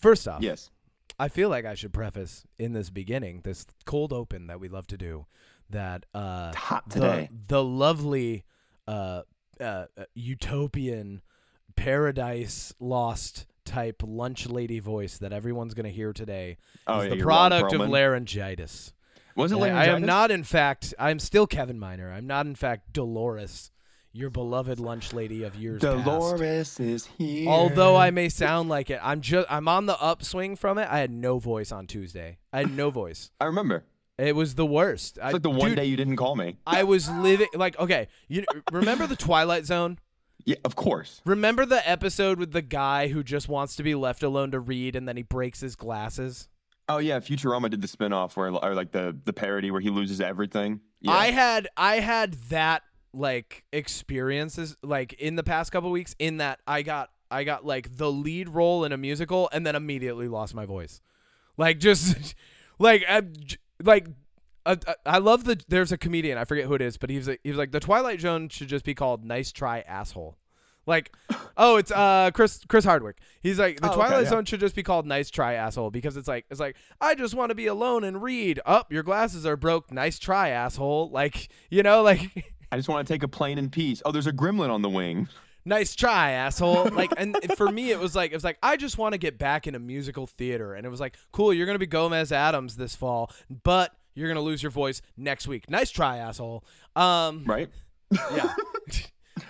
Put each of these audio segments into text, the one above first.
First off, Yes. I feel like I should preface in this beginning, this cold open that we love to do, that It's hot today. the lovely utopian paradise lost type lunch lady voice that everyone's going to hear today is the you're product Ron of Perlman. laryngitis. Was it I laryngitis? am not, in fact, I'm still Kevin Miner. I'm not, in fact, Dolores, your beloved lunch lady of years past. Dolores is here. Although I may sound like it, I'm on the upswing from it. I had no voice on Tuesday. I had no voice. I remember. It was the worst. It's like the one day you didn't call me. I was living like, okay, you remember the Twilight Zone? Yeah, of course. Remember the episode with the guy who just wants to be left alone to read and then he breaks his glasses? Oh yeah, Futurama did the spinoff or like the parody where he loses everything. Yeah. I had that like experiences like in the past couple weeks in that I got like the lead role in a musical and then immediately lost my voice. Like just I love there's a comedian, I forget who it is, but he was like the Twilight Zone should just be called Nice Try Asshole. Like, oh, it's Chris Hardwick. He's like the Twilight Zone should just be called Nice Try Asshole because it's like I just want to be alone and read. Your glasses are broke. Nice try, asshole. Like, like I just want to take a plane in peace. Oh, there's a gremlin on the wing. Nice try, asshole. Like, and for me, it was like I just want to get back into musical theater, and it was like, cool, you're gonna be Gomez Adams this fall, but you're gonna lose your voice next week. Nice try, asshole. Right? Yeah,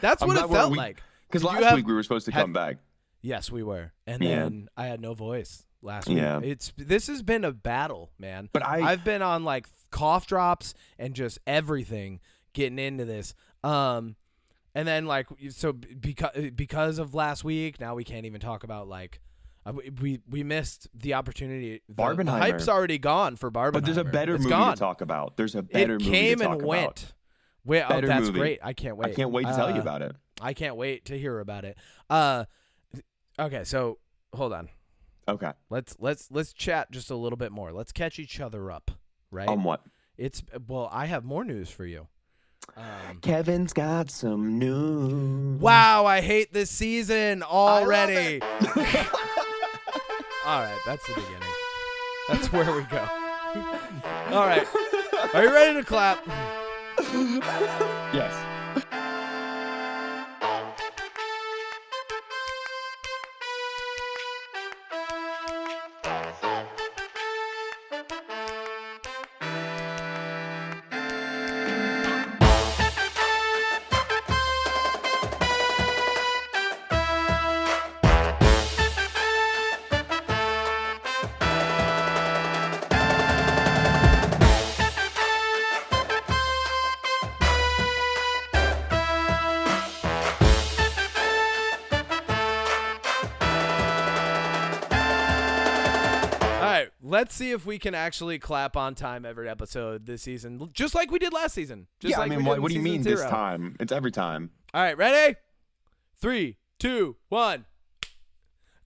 that's what it felt like. Because last week we were supposed to come back. Yes, we were, and then I had no voice last week. Yeah. This has been a battle, man. But I've been on like cough drops and just everything getting into this. And then like so because of last week, now we can't even talk about like we missed the opportunity. Barbenheimer. The hype's already gone for Barbenheimer. But there's a better movie to talk about. There's a better movie to talk about. It came and went. Wait, oh, that's great. I can't wait. I can't wait to tell you about it. I can't wait to hear about it. Okay, so hold on. Okay. Let's chat just a little bit more. Let's catch each other up, right? On what? I have more news for you. Kevin's got some news. Wow, I hate this season already. All right, that's the beginning. That's where we go. All right. Are you ready to clap? Yes. Let's see if we can actually clap on time every episode this season, just like we did last season. Just like what do you mean 0. this time? It's every time. All right, ready? 3, 2, 1.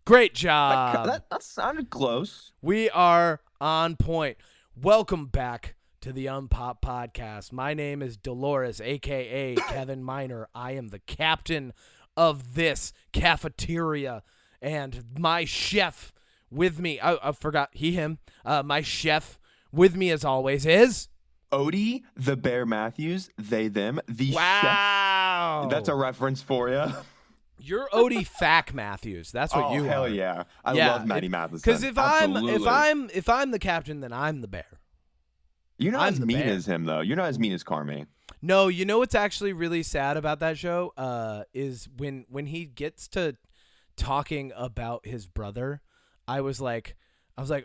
Great job. That sounded close. We are on point. Welcome back to the UnPop Podcast. My name is Dolores, a.k.a. Kevin Miner. I am the captain of this cafeteria, and my chef with me, I forgot him. My chef with me as always is Odie, the Bear Matthews, they, them, the wow. chef. That's a reference for you. You're Odie Fack Matthews. That's what you are. Hell yeah. I love Maddie Matheson. Because if I'm the captain, then I'm the bear. You're not as mean as him though. You're not as mean as Carmi. No, you know what's actually really sad about that show? Is when he gets to talking about his brother. I was like,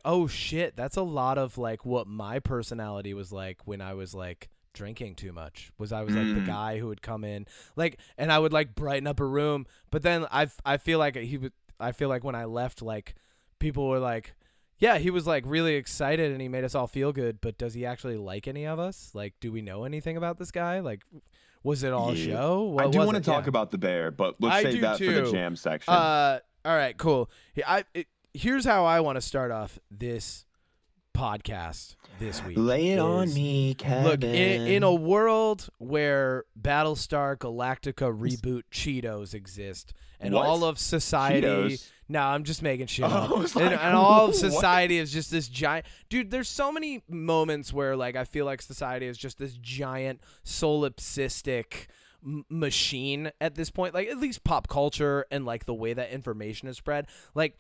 oh shit, that's a lot of like what my personality was like when I was like drinking too much. I was like the guy who would come in like, and I would like brighten up a room. But then I feel like when I left, like people were like, yeah, he was like really excited and he made us all feel good. But does he actually like any of us? Like, do we know anything about this guy? Like, was it all show? What I do want to it? talk about the bear, but let's save that for the jam section. All right, cool. Here's how I want to start off this podcast this week. Lay it on me, Kevin. Look, in a world where Battlestar Galactica reboot Cheetos exist and What? all of society. Cheetos? No, I'm just making shit up. was like, And all of what? society is just this giant. Dude, there's so many moments where like I feel like society is just this giant solipsistic machine at this point. Like at least pop culture and like the way that information is spread. Like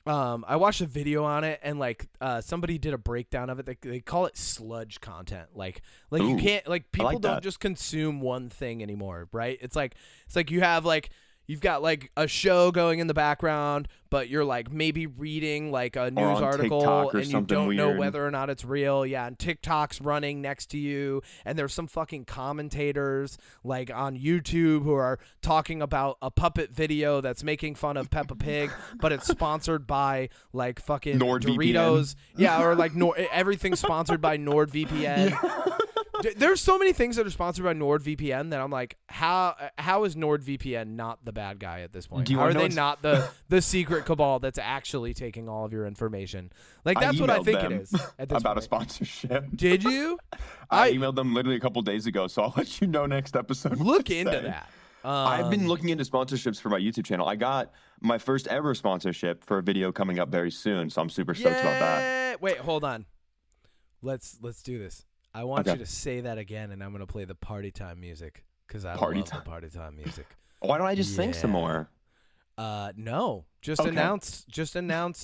I watched a video on it and like somebody did a breakdown of it. They call it sludge content. Like Ooh, you can't like people like don't that. just consume one thing anymore, right? It's like you have like you've got like a show going in the background, but you're like maybe reading like a news on article TikTok or and you something don't know weird. whether or not it's real. Yeah, and TikTok's running next to you, and there's some fucking commentators like on YouTube who are talking about a puppet video that's making fun of Peppa Pig, but it's sponsored by like fucking NordVPN. Doritos. Yeah, or like everything's sponsored by NordVPN. There's so many things that are sponsored by NordVPN that I'm like, how is NordVPN not the bad guy at this point? Do you How are wanna know they what's- not the secret cabal that's actually taking all of your information? Like that's what I emailed think them it is at this about a point. sponsorship. Did you? I emailed them literally a couple days ago, so I'll let you know next episode. what Look they into say. that. I've been looking into sponsorships for my YouTube channel. I got my first ever sponsorship for a video coming up very soon, so I'm super stoked about that. Wait, hold on. Let's do this. I want Okay. you to say that again, and I'm gonna play the party time music because I Party love time. the party time music. Why don't I just sing some Yeah. more? No, just Okay. announce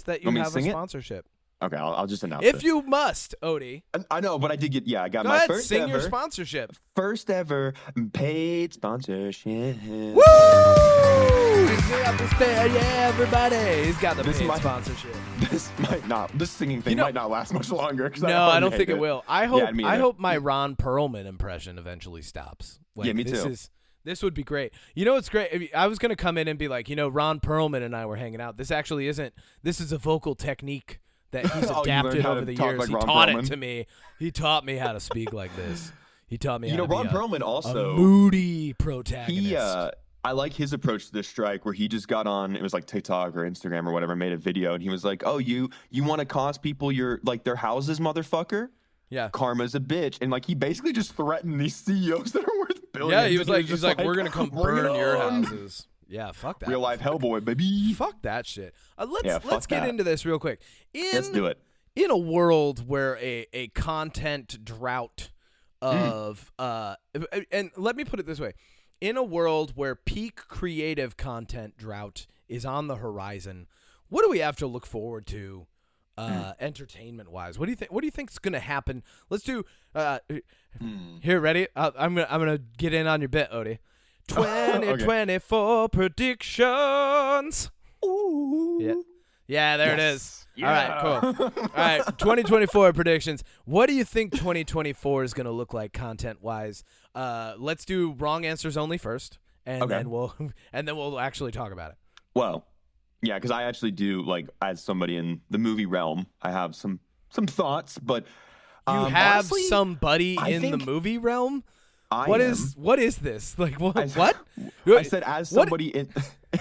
that you Want me to have a sing it? sponsorship. Okay, I'll just announce If it. you must, Odie, I know, but I did get, I got go my ahead, first sing ever, your sponsorship. first ever paid sponsorship. Woo! He's got the yeah, everybody. He's got the This paid might- sponsorship. This singing thing You know- might not last much longer. 'Cause No, I don't hate think it will. I hope me I either. hope my Ron Perlman impression eventually stops. Like, Yeah, me this too. This would be great. You know what's great? I was gonna come in and be like, Ron Perlman and I were hanging out. This actually isn't. This is a vocal technique that he's Oh, you learned adapted how over to the talk years. like He Ron taught Perlman? it to me. He taught me how to speak like this. He taught me how to Ron be Perlman a also, moody protagonist. he, I like his approach to this strike where he just got on, it was like TikTok or Instagram or whatever, made a video and he was like, oh, you want to cost people their houses, motherfucker? Yeah. Karma's a bitch. And like, he basically just threatened these CEOs that are worth billions. Yeah, he was And just just like, we're gonna come "Bring it burn your on." houses. Yeah, fuck that. Real life Hellboy, baby. Fuck that shit. Let's Yeah, fuck get that. into this real quick. Let's do it. In a world where a content drought of and let me put it this way. In a world where peak creative content drought is on the horizon, what do we have to look forward to entertainment wise? What do you think's going to happen? Let's do here, ready? I'm going to get in on your bit, Odie. 2024 predictions. Ooh. Yeah, there it Yes. is. Yeah. All right, cool. All right, 2024 predictions. What do you think 2024 is going to look like content-wise? Let's do wrong answers only first, and Okay. then we'll actually talk about it. Well, yeah, because I actually do, like, as somebody in the movie realm, I have some thoughts, but You have honestly, somebody I in the think movie realm? I What am. is this? Like what? I- What? I said as What? somebody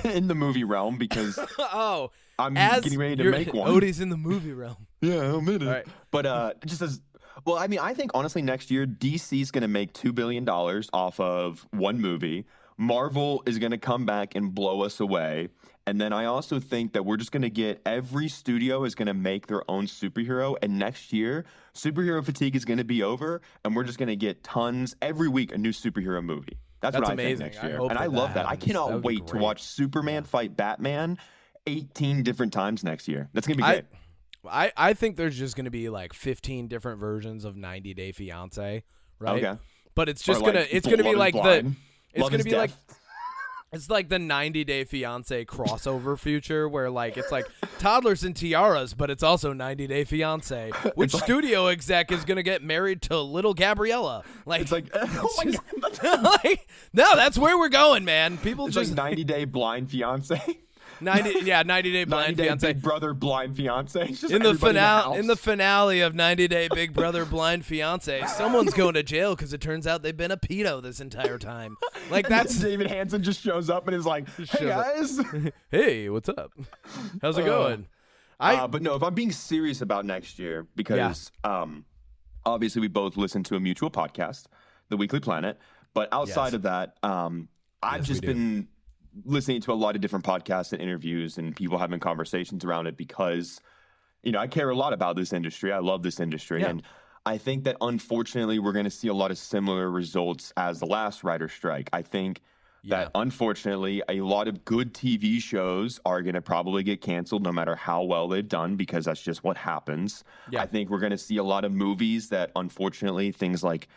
in the movie realm because Oh, I'm as getting ready to you're- make one. Odie's in the movie realm. Yeah, I'm in it. All right. But just as well, I mean, I think honestly next year DC's going to make $2 billion off of one movie. Marvel is going to come back and blow us away. And then I also think that we're just going to get every studio is going to make their own superhero. And next year, superhero fatigue is going to be over. And we're just going to get tons every week, a new superhero movie. That's what I amazing. think next I year. hope And I that love that that. I happens. cannot That would be wait to great. watch Superman fight Batman 18 different times next year. That's going to be great. I think there's just going to be like 15 different versions of 90 Day Fiance, right? Okay. But it's Or just like going to be Love is like Blind. it's Love going is to be like Death. it's like the 90 Day Fiance crossover future where like it's like toddlers and tiaras, but it's also 90 Day Fiance. Which It's like- studio exec is going to get married to little Gabriella? Like It's like, oh my just- God. like, no, that's where we're going, man. People It's just like 90 Day Blind Fiance. 90 Day 90 Blind Day Fiance. Big Brother Blind Fiance. It's just In the everybody finale, house. finale of 90 Day Big Brother Blind Fiance, someone's going to jail because it turns out they've been a pedo this entire time. Like that's David Hansen just shows up and is like, "Hey shows up. guys." hey, what's up? How's it going? But no, if I'm being serious about next year, because obviously we both listen to a mutual podcast, The Weekly Planet. But outside of that, I've just been listening to a lot of different podcasts and interviews and people having conversations around it because, I care a lot about this industry. I love this industry. Yeah. And I think that unfortunately we're going to see a lot of similar results as the last writer's strike. I think that unfortunately a lot of good TV shows are going to probably get canceled no matter how well they've done because that's just what happens. Yeah. I think we're going to see a lot of movies that unfortunately things like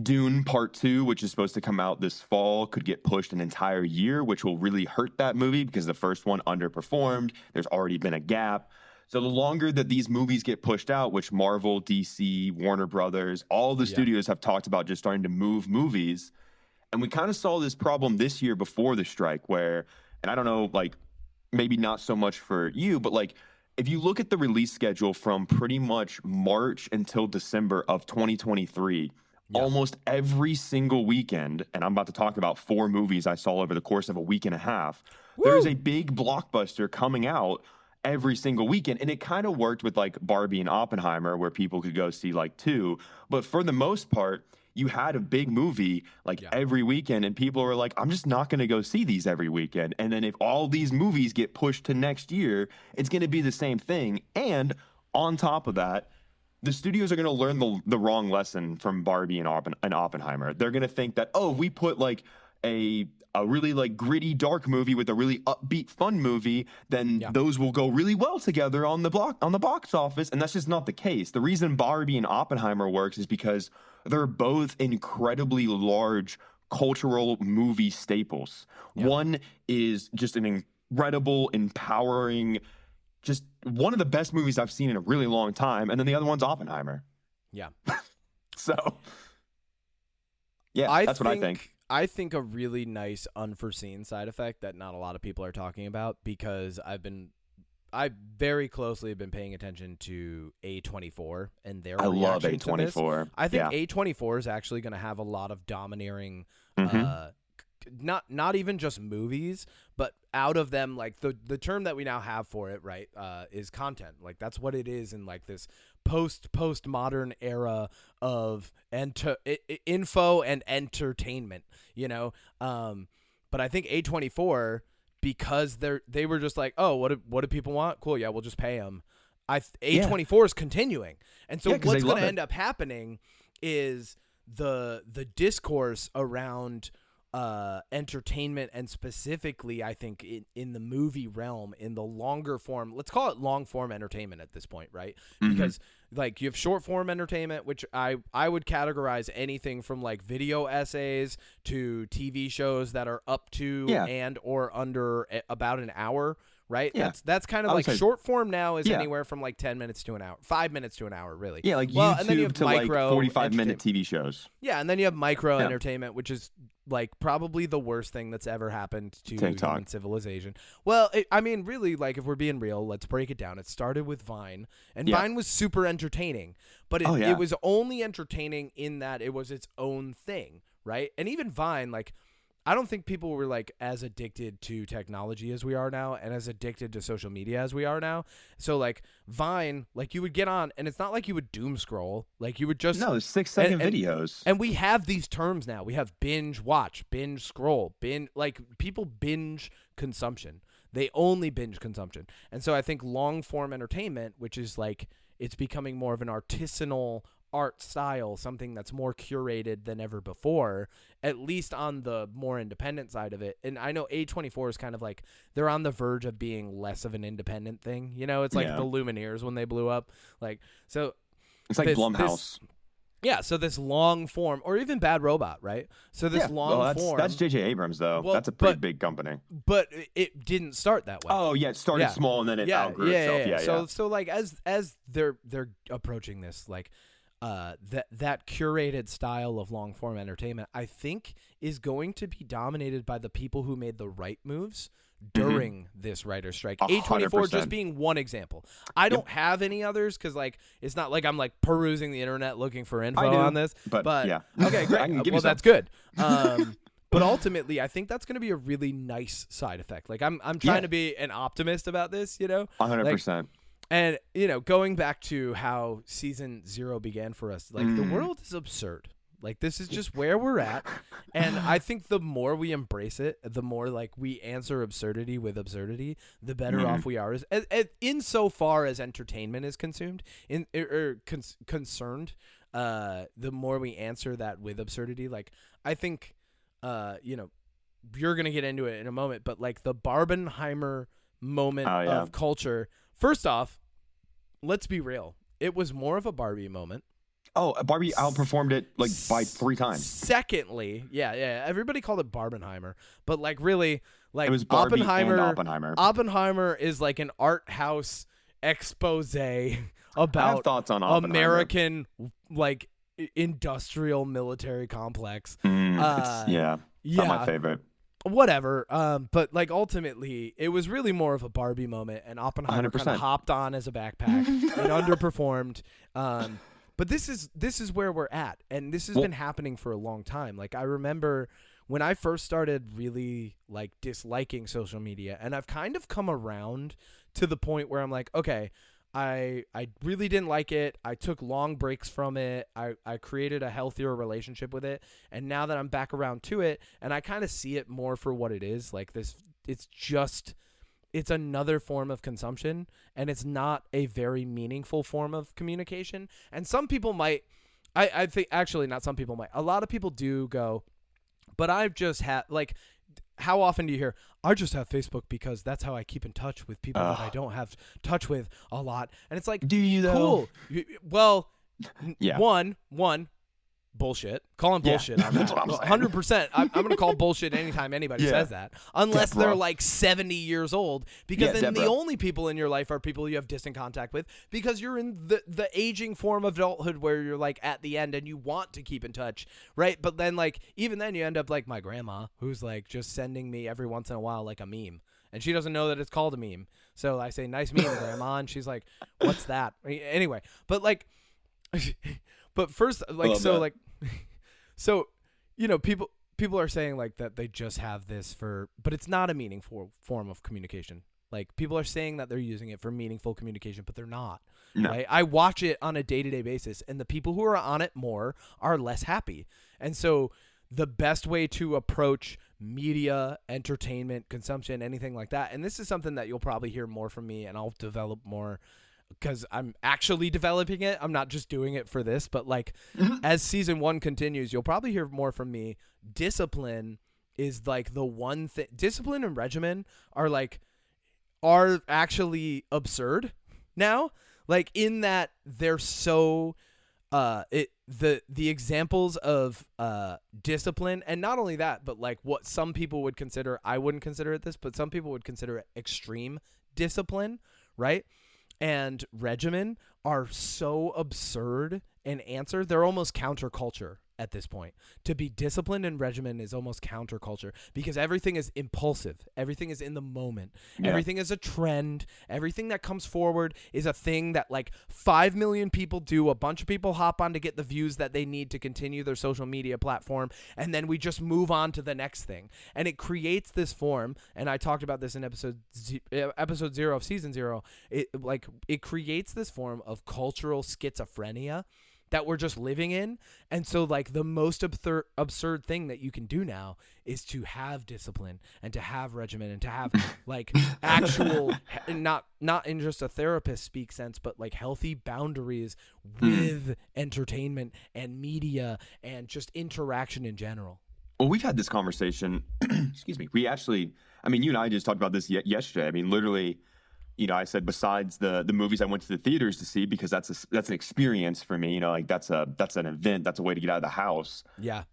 Dune Part 2, which is supposed to come out this fall, could get pushed an entire year, which will really hurt that movie because the first one underperformed. There's already been a gap. So the longer that these movies get pushed out, which Marvel, DC, Warner Brothers, all the studios have talked about just starting to move movies. And we kind of saw this problem this year before the strike where, and I don't know, like maybe not so much for you, but like if you look at the release schedule from pretty much March until December of 2023, almost every single weekend, and I'm about to talk about 4 movies I saw over the course of a week and a half, there is a big blockbuster coming out every single weekend. And it kind of worked with like Barbie and Oppenheimer where people could go see like 2. But for the most part, you had a big movie like every weekend and people were like, I'm just not going to go see these every weekend. And then if all these movies get pushed to next year, it's going to be the same thing. And on top of that, the studios are going to learn the wrong lesson from Barbie and Oppenheimer. They're going to think that, oh, we put like a really like gritty, dark movie with a really upbeat, fun movie, then those will go really well together on the box office. And that's just not the case. The reason Barbie and Oppenheimer works is because they're both incredibly large cultural movie staples. One is just an incredible, empowering, just one of the best movies I've seen in a really long time. And then the other one's Oppenheimer. Yeah. So, that's what I think. I think a really nice unforeseen side effect that not a lot of people are talking about because I very closely have been paying attention to A24 and their reaction love to A24. this. I think A24 is actually going to have a lot of domineering not even just movies, but out of them, like the term that we now have for it, right, is content. Like that's what it is in like this postmodern era of info and entertainment, But I think A24, because they were just like, oh, what do people want? Cool, yeah, we'll just pay them. A24 is continuing, and so what's going to end up happening is the discourse around entertainment, and specifically I think in the movie realm, in the longer form, let's call it long form entertainment at this point, right? Because like you have short form entertainment, which I would categorize anything from like video essays to TV shows that are up to and or under about an hour, right? That's kind of like short form now is anywhere from like 10 minutes to an hour, 5 minutes to an hour, really. Yeah, like YouTube and then you have to like 45-minute TV shows. Yeah, and then you have micro entertainment, which is like probably the worst thing that's ever happened to human civilization. Well, I mean, really, like if we're being real, let's break it down. It started with Vine, and Vine was super entertaining, but it was only entertaining in that it was its own thing, right? And even Vine, like, I don't think people were like as addicted to technology as we are now and as addicted to social media as we are now. So like Vine, like you would get on and it's not like you would doom scroll. Like you would just 6-second videos. And we have these terms now. We have binge watch, binge scroll, like people binge consumption. They only binge consumption. And so I think long form entertainment, which is like it's becoming more of an artisanal art style, something that's more curated than ever before, at least on the more independent side of it. And I know A24 is kind of like they're on the verge of being less of an independent thing. It's like the Lumineers when they blew up. Like so it's like Blumhouse. So this long form, or even Bad Robot, right? So this long form. That's J.J. Abrams, though. That's a pretty big company. But it didn't start that way. Oh, yeah. It started small and then it outgrew itself. So like as they're approaching this, like that curated style of long form entertainment, I think, is going to be dominated by the people who made the right moves during this writer's strike. 100%. A24 just being one example. I don't have any others because like it's not like I'm like perusing the internet looking for info on this. But okay, great. Well, that's good. But ultimately, I think that's going to be a really nice side effect. Like I'm trying to be an optimist about this. 100%. And, going back to how season 0 began for us, like, the world is absurd. Like, this is just where we're at. And I think the more we embrace it, the more, like, we answer absurdity with absurdity, the better off we are. Insofar as entertainment is consumed, concerned, the more we answer that with absurdity. Like, I think, you're going to get into it in a moment, but, like, the Barbenheimer moment of culture, first off, let's be real. It was more of a Barbie moment. Oh, Barbie outperformed it like by 3 times. Secondly, yeah, everybody called it Barbenheimer, but like really, like it was Barbie Oppenheimer. And Oppenheimer. Oppenheimer is like an art house expose about I have thoughts on American like industrial military complex. It's not my favorite. Whatever, but like ultimately, it was really more of a Barbie moment, and Oppenheimer kind of hopped on as a backpack. It underperformed, but this is where we're at, and this has been happening for a long time. Like, I remember when I first started really like disliking social media, and I've kind of come around to the point where I'm like, okay, I really didn't like it. I took long breaks from it. I created a healthier relationship with it. And now that I'm back around to it, and I kind of see it more for what it is, like this, it's another form of consumption, and it's not a very meaningful form of communication. And some people might, I think, actually not some people might, a lot of people do go, but I've just had, like, how often do you hear, I just have Facebook because that's how I keep in touch with people that I don't have touch with a lot. And it's like, do you though? Cool. Well, yeah. One, bullshit. Calling bullshit on that. That's what I'm 100%. I'm going to call bullshit anytime anybody says that. Unless they're like 70 years old. Because then the only people in your life are people you have distant contact with, because you're in the aging form of adulthood where you're like at the end and you want to keep in touch, right? But then like even then you end up like my grandma, who's like just sending me every once in a while like a meme. And she doesn't know that it's called a meme. So I say, nice meme, Grandma. And she's like, what's that? Anyway, but like... But first, like, so, that. Like, so, people are saying, like, that they just have this but it's not a meaningful form of communication. Like, people are saying that they're using it for meaningful communication, but they're not. No. Right? I watch it on a day-to-day basis, and the people who are on it more are less happy. And so the best way to approach media, entertainment, consumption, anything like that, and this is something that you'll probably hear more from me, and I'll develop more because I'm actually developing it. I'm not just doing it for this, but like as season 1 continues, you'll probably hear more from me. Discipline is like the one thing. Discipline and regimen are actually absurd now. Like in that they're so the examples of discipline, and not only that, but like what some people would consider, I wouldn't consider it this, but some people would consider it extreme discipline, right? And regimen are so absurd an answer. They're almost counterculture at this point. To be disciplined and regimen is almost counterculture because everything is impulsive. Everything is in the moment. Yeah. Everything is a trend. Everything that comes forward is a thing that like 5 million people do. A bunch of people hop on to get the views that they need to continue their social media platform. And then we just move on to the next thing. And it creates this form. And I talked about this in episode 0 of season 0. It creates this form of cultural schizophrenia that we're just living in. And so like the most absurd thing that you can do now is to have discipline and to have regimen and to have like actual, not in just a therapist speak sense, but like healthy boundaries with entertainment and media and just interaction in general. Well, we've had this conversation. Excuse me. We actually, I mean, you and I just talked about this yesterday. I mean, literally, I said besides the movies I went to the theaters to see, because that's an experience for me, like that's an event, that's a way to get out of the house. Yeah.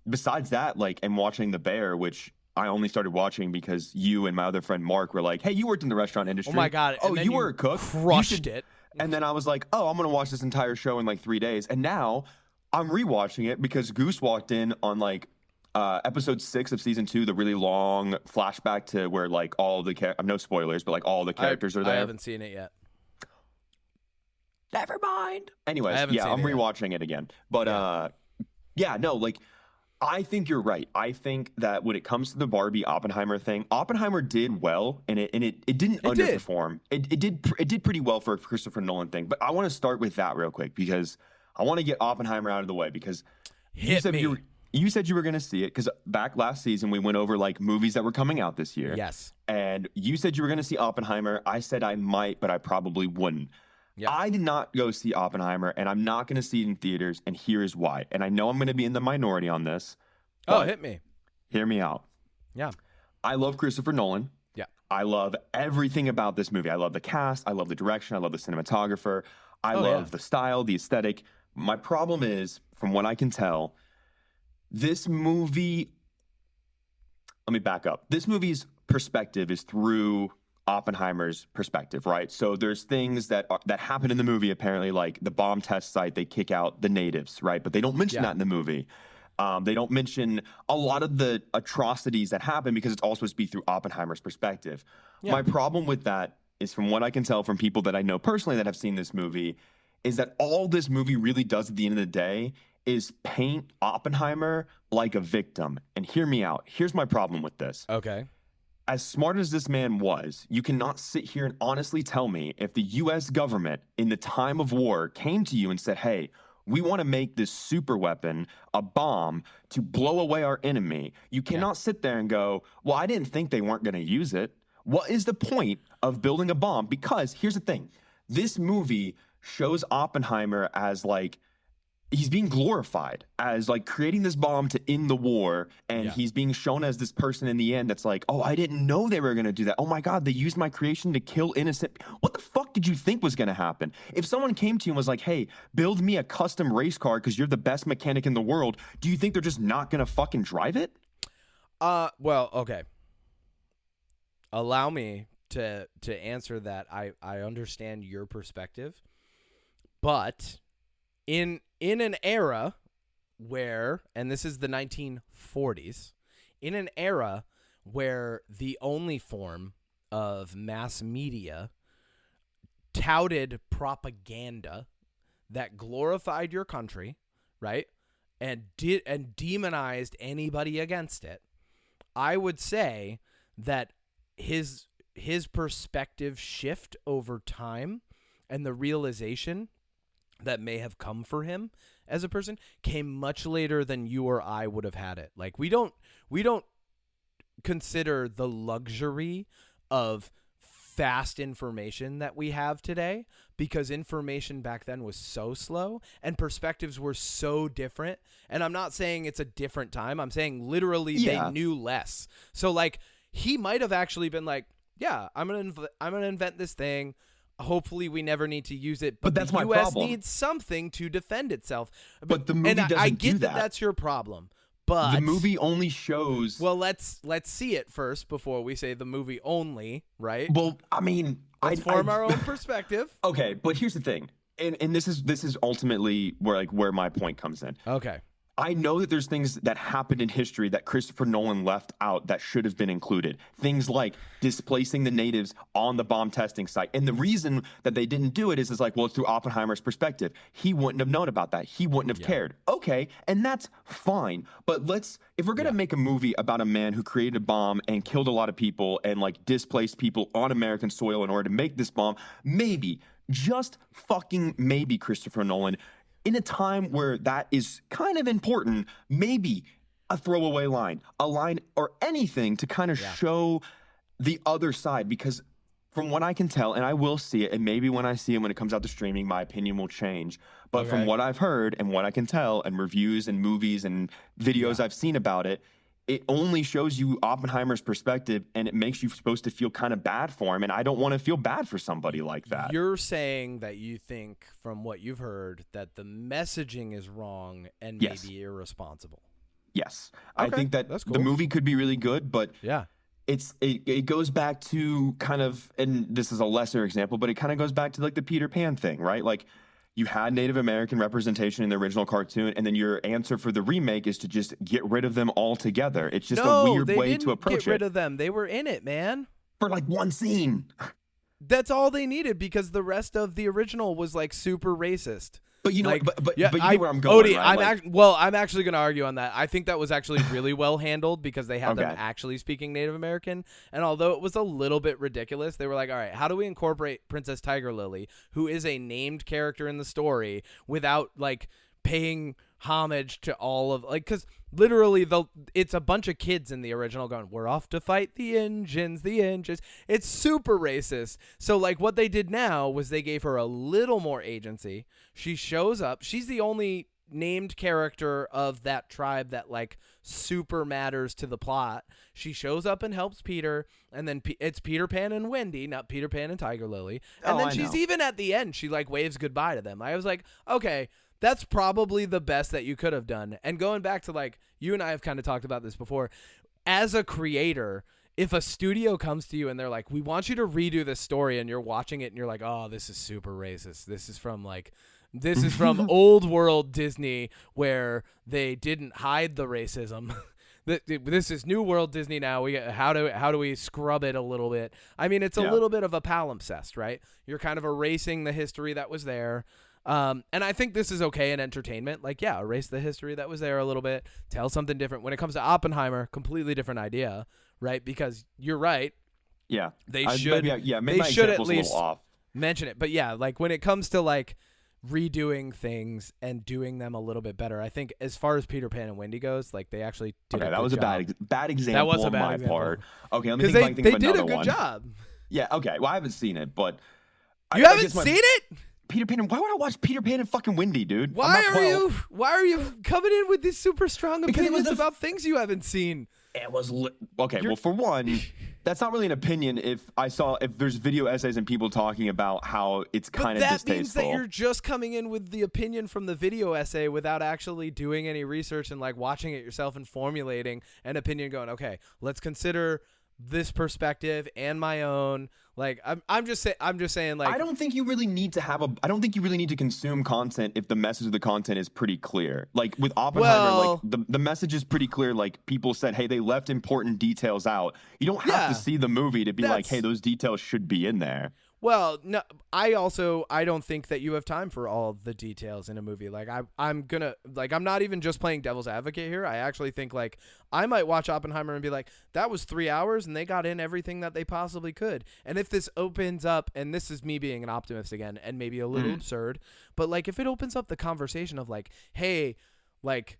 Besides that, like, and watching The Bear, which I only started watching because you and my other friend Mark were like, hey, you worked in the restaurant industry. Oh my God. Oh, you were a cook. Crushed it. And then I was like, oh, I'm going to watch this entire show in like 3 days. And now I'm rewatching it because Goose walked in on like episode 6 of season 2, the really long flashback to where like all the no spoilers, but like all the characters are there. I haven't seen it yet. Never mind. Anyways, yeah, I'm rewatching it again. But no, like I think you're right. I think that when it comes to the Barbie Oppenheimer thing, Oppenheimer did well, and it didn't underperform. It did pretty well for a Christopher Nolan thing. But I want to start with that real quick because I want to get Oppenheimer out of the way because you said you were going to see it because back last season we went over like movies that were coming out this year. Yes. And you said you were going to see Oppenheimer. I said I might, but I probably wouldn't. Yeah. I did not go see Oppenheimer, and I'm not going to see it in theaters, and here is why. And I know I'm going to be in the minority on this. Oh, hit me. Hear me out. Yeah. I love Christopher Nolan. Yeah. I love everything about this movie. I love the cast. I love the direction. I love the cinematographer. I love the style, the aesthetic. My problem is, from what I can tell, this movie... Let me back up. This movie's perspective is through Oppenheimer's perspective, right? So there's things that happen in the movie, apparently, like the bomb test site, they kick out the natives, right? But they don't mention that in the movie. They don't mention a lot of the atrocities that happen because it's all supposed to be through Oppenheimer's perspective. Yeah. My problem with that is, from what I can tell from people that I know personally that have seen this movie, is that all this movie really does at the end of the day is paint Oppenheimer like a victim. And hear me out. Here's my problem with this. Okay. As smart as this man was, you cannot sit here and honestly tell me if the U.S. government in the time of war came to you and said, hey, we want to make this super weapon, a bomb, to blow away our enemy. You cannot sit there and go, well, I didn't think they weren't going to use it. What is the point of building a bomb? Because here's the thing. This movie shows Oppenheimer as like, he's being glorified as like creating this bomb to end the war. And he's being shown as this person in the end that's like, oh, I didn't know they were going to do that. Oh my God, they used my creation to kill innocent. What the fuck did you think was going to happen? If someone came to you and was like, hey, build me a custom race car because you're the best mechanic in the world, do you think they're just not going to fucking drive it? Well, okay. Allow me to answer that. I understand your perspective, but in an era where, and this is the 1940s, in an era where the only form of mass media touted propaganda that glorified your country, right, and demonized anybody against it, I would say that his perspective shift over time and the realization that may have come for him as a person came much later than you or I would have had it. Like we don't consider the luxury of fast information that we have today because information back then was so slow and perspectives were so different. And I'm not saying it's a different time. I'm saying literally they knew less. So like he might have actually been like, yeah, I'm going to invent this thing. Hopefully we never need to use it, but that's the my U.S. problem. needs something to defend itself. But the movie doesn't I get do that. That's your problem. But the movie only shows. Well, let's see it first before we say the movie only, right? Well, I mean, let's form our own perspective. Okay, but here's the thing, and this is ultimately where my point comes in. Okay. I know that there's things that happened in history that Christopher Nolan left out that should have been included. Things like displacing the natives on the bomb testing site. And the reason that they didn't do it is like, well, it's through Oppenheimer's perspective. He wouldn't have known about that. He wouldn't have cared. Okay, and that's fine. But if we're going to make a movie about a man who created a bomb and killed a lot of people and like displaced people on American soil in order to make this bomb, maybe, just fucking maybe, Christopher Nolan, in a time where that is kind of important, maybe a throwaway line, a line or anything to kind of show the other side. Because from what I can tell, and I will see it, and maybe when I see it, when it comes out to streaming, my opinion will change. But from what I've heard and what I can tell and reviews and movies and videos I've seen about it, it only shows you Oppenheimer's perspective, and it makes you supposed to feel kind of bad for him. And I don't want to feel bad for somebody like that. You're saying that you think, from what you've heard, that the messaging is wrong and maybe irresponsible. Yes. Okay, I think that the movie could be really good, but it goes back to kind of, and this is a lesser example, but it kind of goes back to like the Peter Pan thing, right? Like, you had Native American representation in the original cartoon, and then your answer for the remake is to just get rid of them altogether. It's just a weird way to approach it. Get rid of them. They were in it, man. For like one scene. That's all they needed because the rest of the original was like super racist. But you know, Like, but yeah, you know where I'm going, Odie, right? I'm actually going to argue on that. I think that was actually really well handled because they had them actually speaking Native American. And although it was a little bit ridiculous, they were like, all right, how do we incorporate Princess Tiger Lily, who is a named character in the story, without like paying homage to all of like, because literally it's a bunch of kids in the original going, we're off to fight the engines. It's super racist. So like what they did now was they gave her a little more agency. She shows up. She's the only named character of that tribe that like super matters to the plot. She shows up and helps Peter, and then it's Peter Pan and Wendy, not Peter Pan and Tiger Lily. And then she's even at the end, she like waves goodbye to them. I was like, okay, that's probably the best that you could have done. And going back to like, you and I have kind of talked about this before. As a creator, if a studio comes to you and they're like, we want you to redo this story, and you're watching it and you're like, oh, this is super racist. This is from old world Disney where they didn't hide the racism. This is new world Disney now. How do we scrub it a little bit? I mean, it's a little bit of a palimpsest, right? You're kind of erasing the history that was there. And I think this is okay in entertainment. Like, yeah, erase the history that was there a little bit. Tell something different. When it comes to Oppenheimer, completely different idea, right? Because you're right. Yeah. They should at least mention it. But yeah, like when it comes to like redoing things and doing them a little bit better, I think as far as Peter Pan and Wendy goes, like they actually did a good job. A bad example that was a bad on my example. part. Okay, let me think they of another did a good one. job. Yeah, okay. Well, I haven't seen it, but you haven't seen it? Peter Pan. Why would I watch Peter Pan and fucking Wendy, dude? Why are you coming in with these super strong opinions about things you haven't seen? It was okay. Well, for one, that's not really an opinion. If there's video essays and people talking about how it's kind of distasteful, that means that you're just coming in with the opinion from the video essay without actually doing any research and like watching it yourself and formulating an opinion. Going, okay, let's consider this perspective and my own. Like I'm just saying like I don't think you really need to consume content if the message of the content is pretty clear. Like with Oppenheimer, like the message is pretty clear. Like people said, hey, they left important details out. You don't have to see the movie to be like, hey, those details should be in there. Well, no, I don't think that you have time for all the details in a movie. Like I'm not even just playing devil's advocate here. I actually think like I might watch Oppenheimer and be like, that was 3 hours and they got in everything that they possibly could. And if this opens up, and this is me being an optimist again and maybe a little absurd, but like if it opens up the conversation of like, hey, like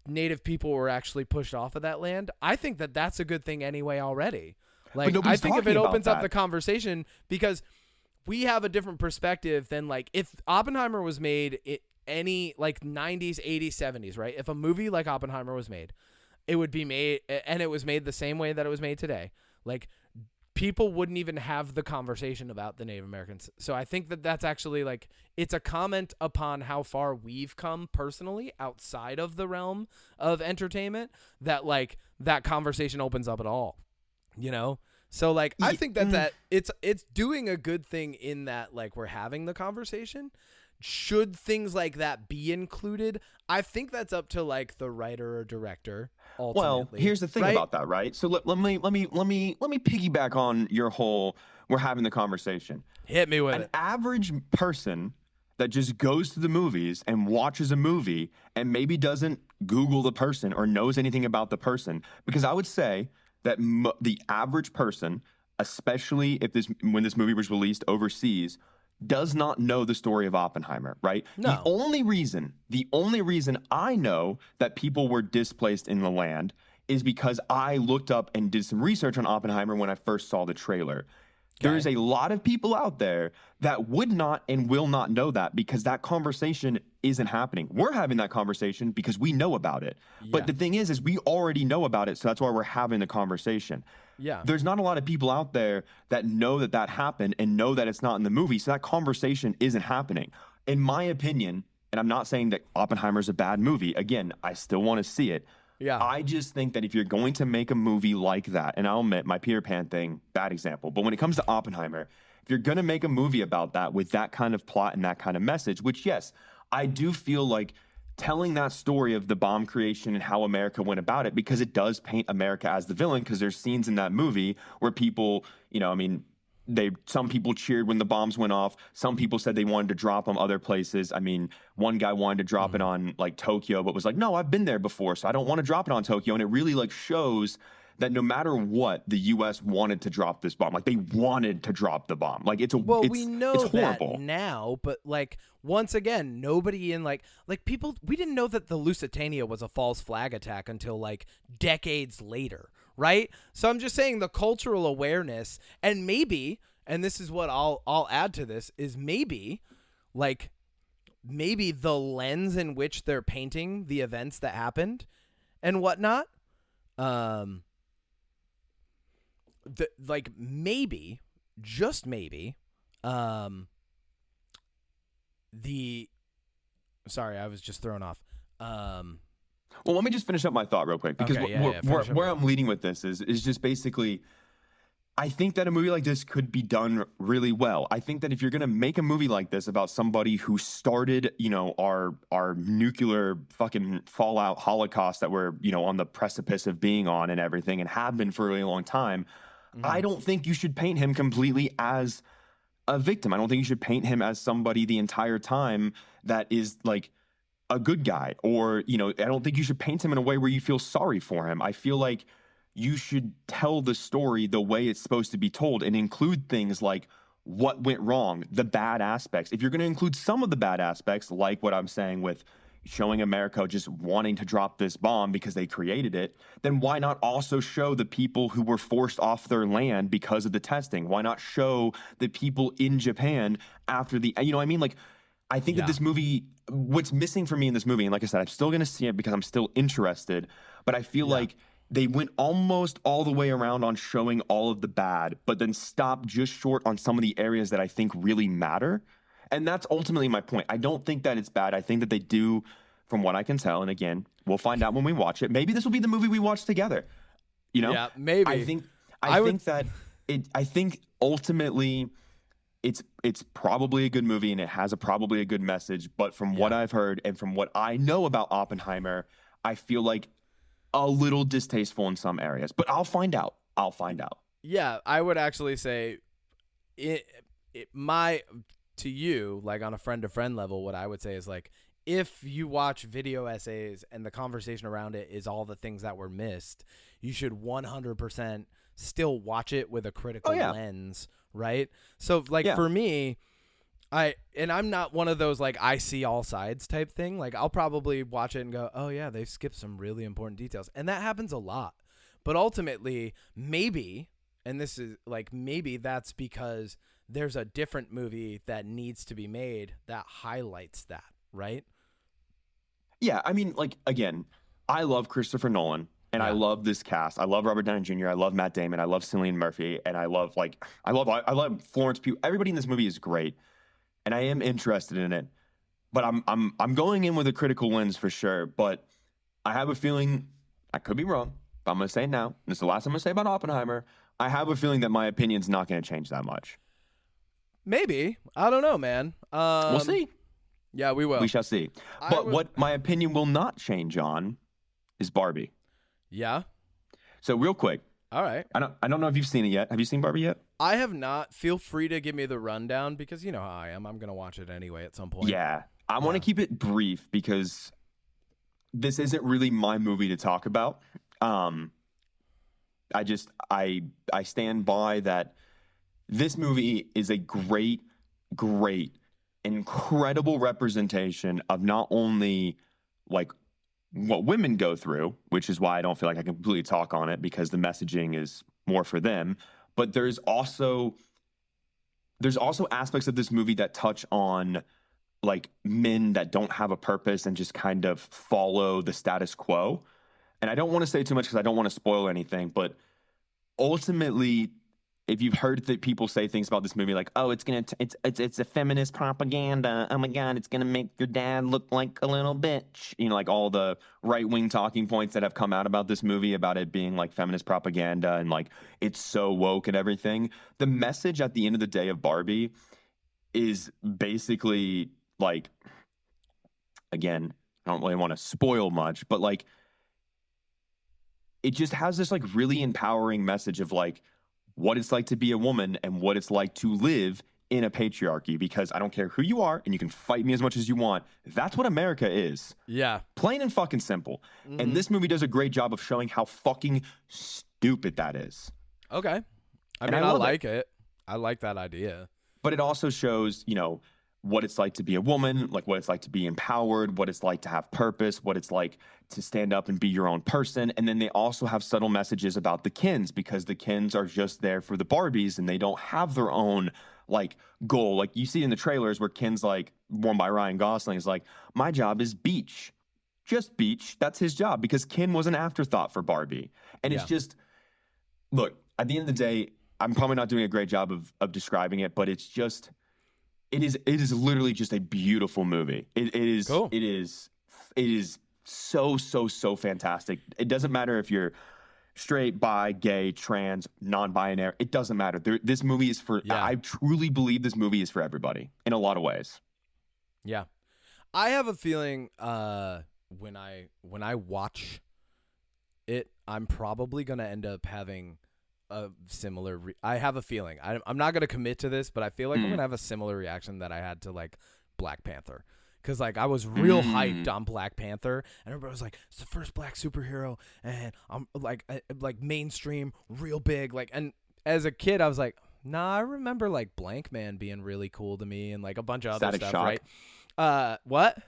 Native people were actually pushed off of that land, I think that that's a good thing anyway already. Like, I think if it opens up the conversation, because we have a different perspective than like if Oppenheimer was made any like 90s, 80s, 70s, right? If a movie like Oppenheimer was made, it would be made, and it was made the same way that it was made today. Like people wouldn't even have the conversation about the Native Americans. So I think that that's actually like, it's a comment upon how far we've come personally outside of the realm of entertainment that like that conversation opens up at all. You know, so like I think that it's doing a good thing in that like we're having the conversation. Should things like that be included? I think that's up to like the writer or director. Ultimately, well, here's the thing about that, right? So let me piggyback on your whole. We're having the conversation. Hit me with it. An average person that just goes to the movies and watches a movie and maybe doesn't Google the person or knows anything about the person, because I would say that the average person, especially when this movie was released overseas, does not know the story of Oppenheimer, right? No. The only reason I know that people were displaced in the land is because I looked up and did some research on Oppenheimer when I first saw the trailer. Okay. There's a lot of people out there that would not and will not know that because that conversation isn't happening. We're having that conversation because we know about it. Yeah. But the thing is we already know about it, so that's why we're having the conversation. Yeah. There's not a lot of people out there that know that happened and know that it's not in the movie, so that conversation isn't happening. In my opinion, and I'm not saying that Oppenheimer's a bad movie. Again, I still want to see it. Yeah. I just think that if you're going to make a movie like that, and I'll admit my Peter Pan thing, bad example, but when it comes to Oppenheimer, if you're going to make a movie about that with that kind of plot and that kind of message, which, yes, I do feel like telling that story of the bomb creation and how America went about it, because it does paint America as the villain, because there's scenes in that movie where people, you know, I mean, some people cheered when the bombs went off. Some people said they wanted to drop them other places. I mean, one guy wanted to drop it on like Tokyo, but was like, no, I've been there before, so I don't want to drop it on Tokyo. And it really like shows that no matter what, the U.S. wanted to drop this bomb. Like they wanted to drop the bomb. Like we know it's horrible that now, but like once again, nobody in like people, we didn't know that the Lusitania was a false flag attack until like decades later, right? So I'm just saying the cultural awareness, and maybe, and this is what I'll add to this, is maybe the lens in which they're painting the events that happened and whatnot. Maybe, just maybe, sorry, I was just thrown off. Well, let me just finish up my thought real quick, because okay, where I'm leading with this is just basically, I think that a movie like this could be done really well. I think that if you're going to make a movie like this about somebody who started, our nuclear fucking fallout holocaust that we're, on the precipice of being on and everything, and have been for a really long time, I don't think you should paint him completely as a victim. I don't think you should paint him as somebody the entire time that is like a good guy, or, I don't think you should paint him in a way where you feel sorry for him. I feel like you should tell the story the way it's supposed to be told and include things like what went wrong, the bad aspects. If you're going to include some of the bad aspects, like what I'm saying with showing America just wanting to drop this bomb because they created it, then why not also show the people who were forced off their land because of the testing? Why not show the people in Japan after the, Like, I think that this movie, what's missing for me in this movie, and like I said, I'm still going to see it because I'm still interested, but I feel like they went almost all the way around on showing all of the bad, but then stopped just short on some of the areas that I think really matter. And that's ultimately my point. I don't think that it's bad. I think that they do, from what I can tell, and again, we'll find out when we watch it. Maybe this will be the movie we watch together. Yeah, maybe. I think ultimately it's probably a good movie, and it has probably a good message. But from what I've heard and from what I know about Oppenheimer, I feel like a little distasteful in some areas. But I'll find out. Yeah, I would actually say to you, like on a friend-to-friend level, what I would say is like, if you watch video essays and the conversation around it is all the things that were missed, you should 100% still watch it with a critical lens, right? So like for me, I'm not one of those like I see all sides type thing. Like I'll probably watch it and go, oh yeah, they've skipped some really important details. And that happens a lot. But ultimately, maybe, and this is like, maybe that's because there's a different movie that needs to be made that highlights that, right? Yeah, I mean, like, again, I love Christopher Nolan, and I love this cast. I love Robert Downey Jr., I love Matt Damon, I love Cillian Murphy, and I love Florence Pugh. Everybody in this movie is great, and I am interested in it. But I'm going in with a critical lens for sure, but I have a feeling, I could be wrong, but I'm going to say it now, and this is the last I'm going to say about Oppenheimer, I have a feeling that my opinion's not going to change that much. Maybe. I don't know, man. We'll see. Yeah, we will. We shall see. But what my opinion will not change on is Barbie. Yeah? So real quick. All right. I don't know if you've seen it yet. Have you seen Barbie yet? I have not. Feel free to give me the rundown because you know how I am. I'm going to watch it anyway at some point. Yeah. I want to keep it brief because this isn't really my movie to talk about. I stand by that. This movie is a great, incredible representation of not only like what women go through, which is why I don't feel like I can completely talk on it because the messaging is more for them. But there's also aspects of this movie that touch on like men that don't have a purpose and just kind of follow the status quo. And I don't want to say too much because I don't want to spoil anything, but ultimately, if you've heard that people say things about this movie like, oh, it's a feminist propaganda. Oh my God, it's gonna make your dad look like a little bitch. Like all the right-wing talking points that have come out about this movie about it being like feminist propaganda and like it's so woke and everything. The message at the end of the day of Barbie is basically like, again, I don't really want to spoil much, but like it just has this like really empowering message of like, what it's like to be a woman and what it's like to live in a patriarchy, because I don't care who you are and you can fight me as much as you want. That's what America is. Yeah. Plain and fucking simple. And this movie does a great job of showing how fucking stupid that is. Okay. I mean, I like it. I like that idea. But it also shows, what it's like to be a woman, like what it's like to be empowered, what it's like to have purpose, what it's like to stand up and be your own person. And then they also have subtle messages about the Kens, because the Kens are just there for the Barbies and they don't have their own like goal. Like you see in the trailers where Ken's like, worn by Ryan Gosling, is like, my job is beach. Just beach. That's his job, because Ken was an afterthought for Barbie. And it's just, look, at the end of the day, I'm probably not doing a great job of describing it, but it's just, it is literally just a beautiful movie. It is cool. It is so fantastic. It doesn't matter if you're straight, bi, gay, trans, non-binary. It doesn't matter. This movie is for, I truly believe this movie is for everybody in a lot of ways. Yeah. I have a feeling when I watch it, I'm probably going to end up having a similar I have a feeling. I'm not going to commit to this, but I feel like I'm going to have a similar reaction that I had to like Black Panther. Because like I was real hyped on Black Panther, and everybody was like, "It's the first black superhero," and I'm like mainstream, real big. Like, and as a kid, I was like, "Nah, I remember like Blank Man being really cool to me, and like a bunch of other stuff." Shock. Right? What?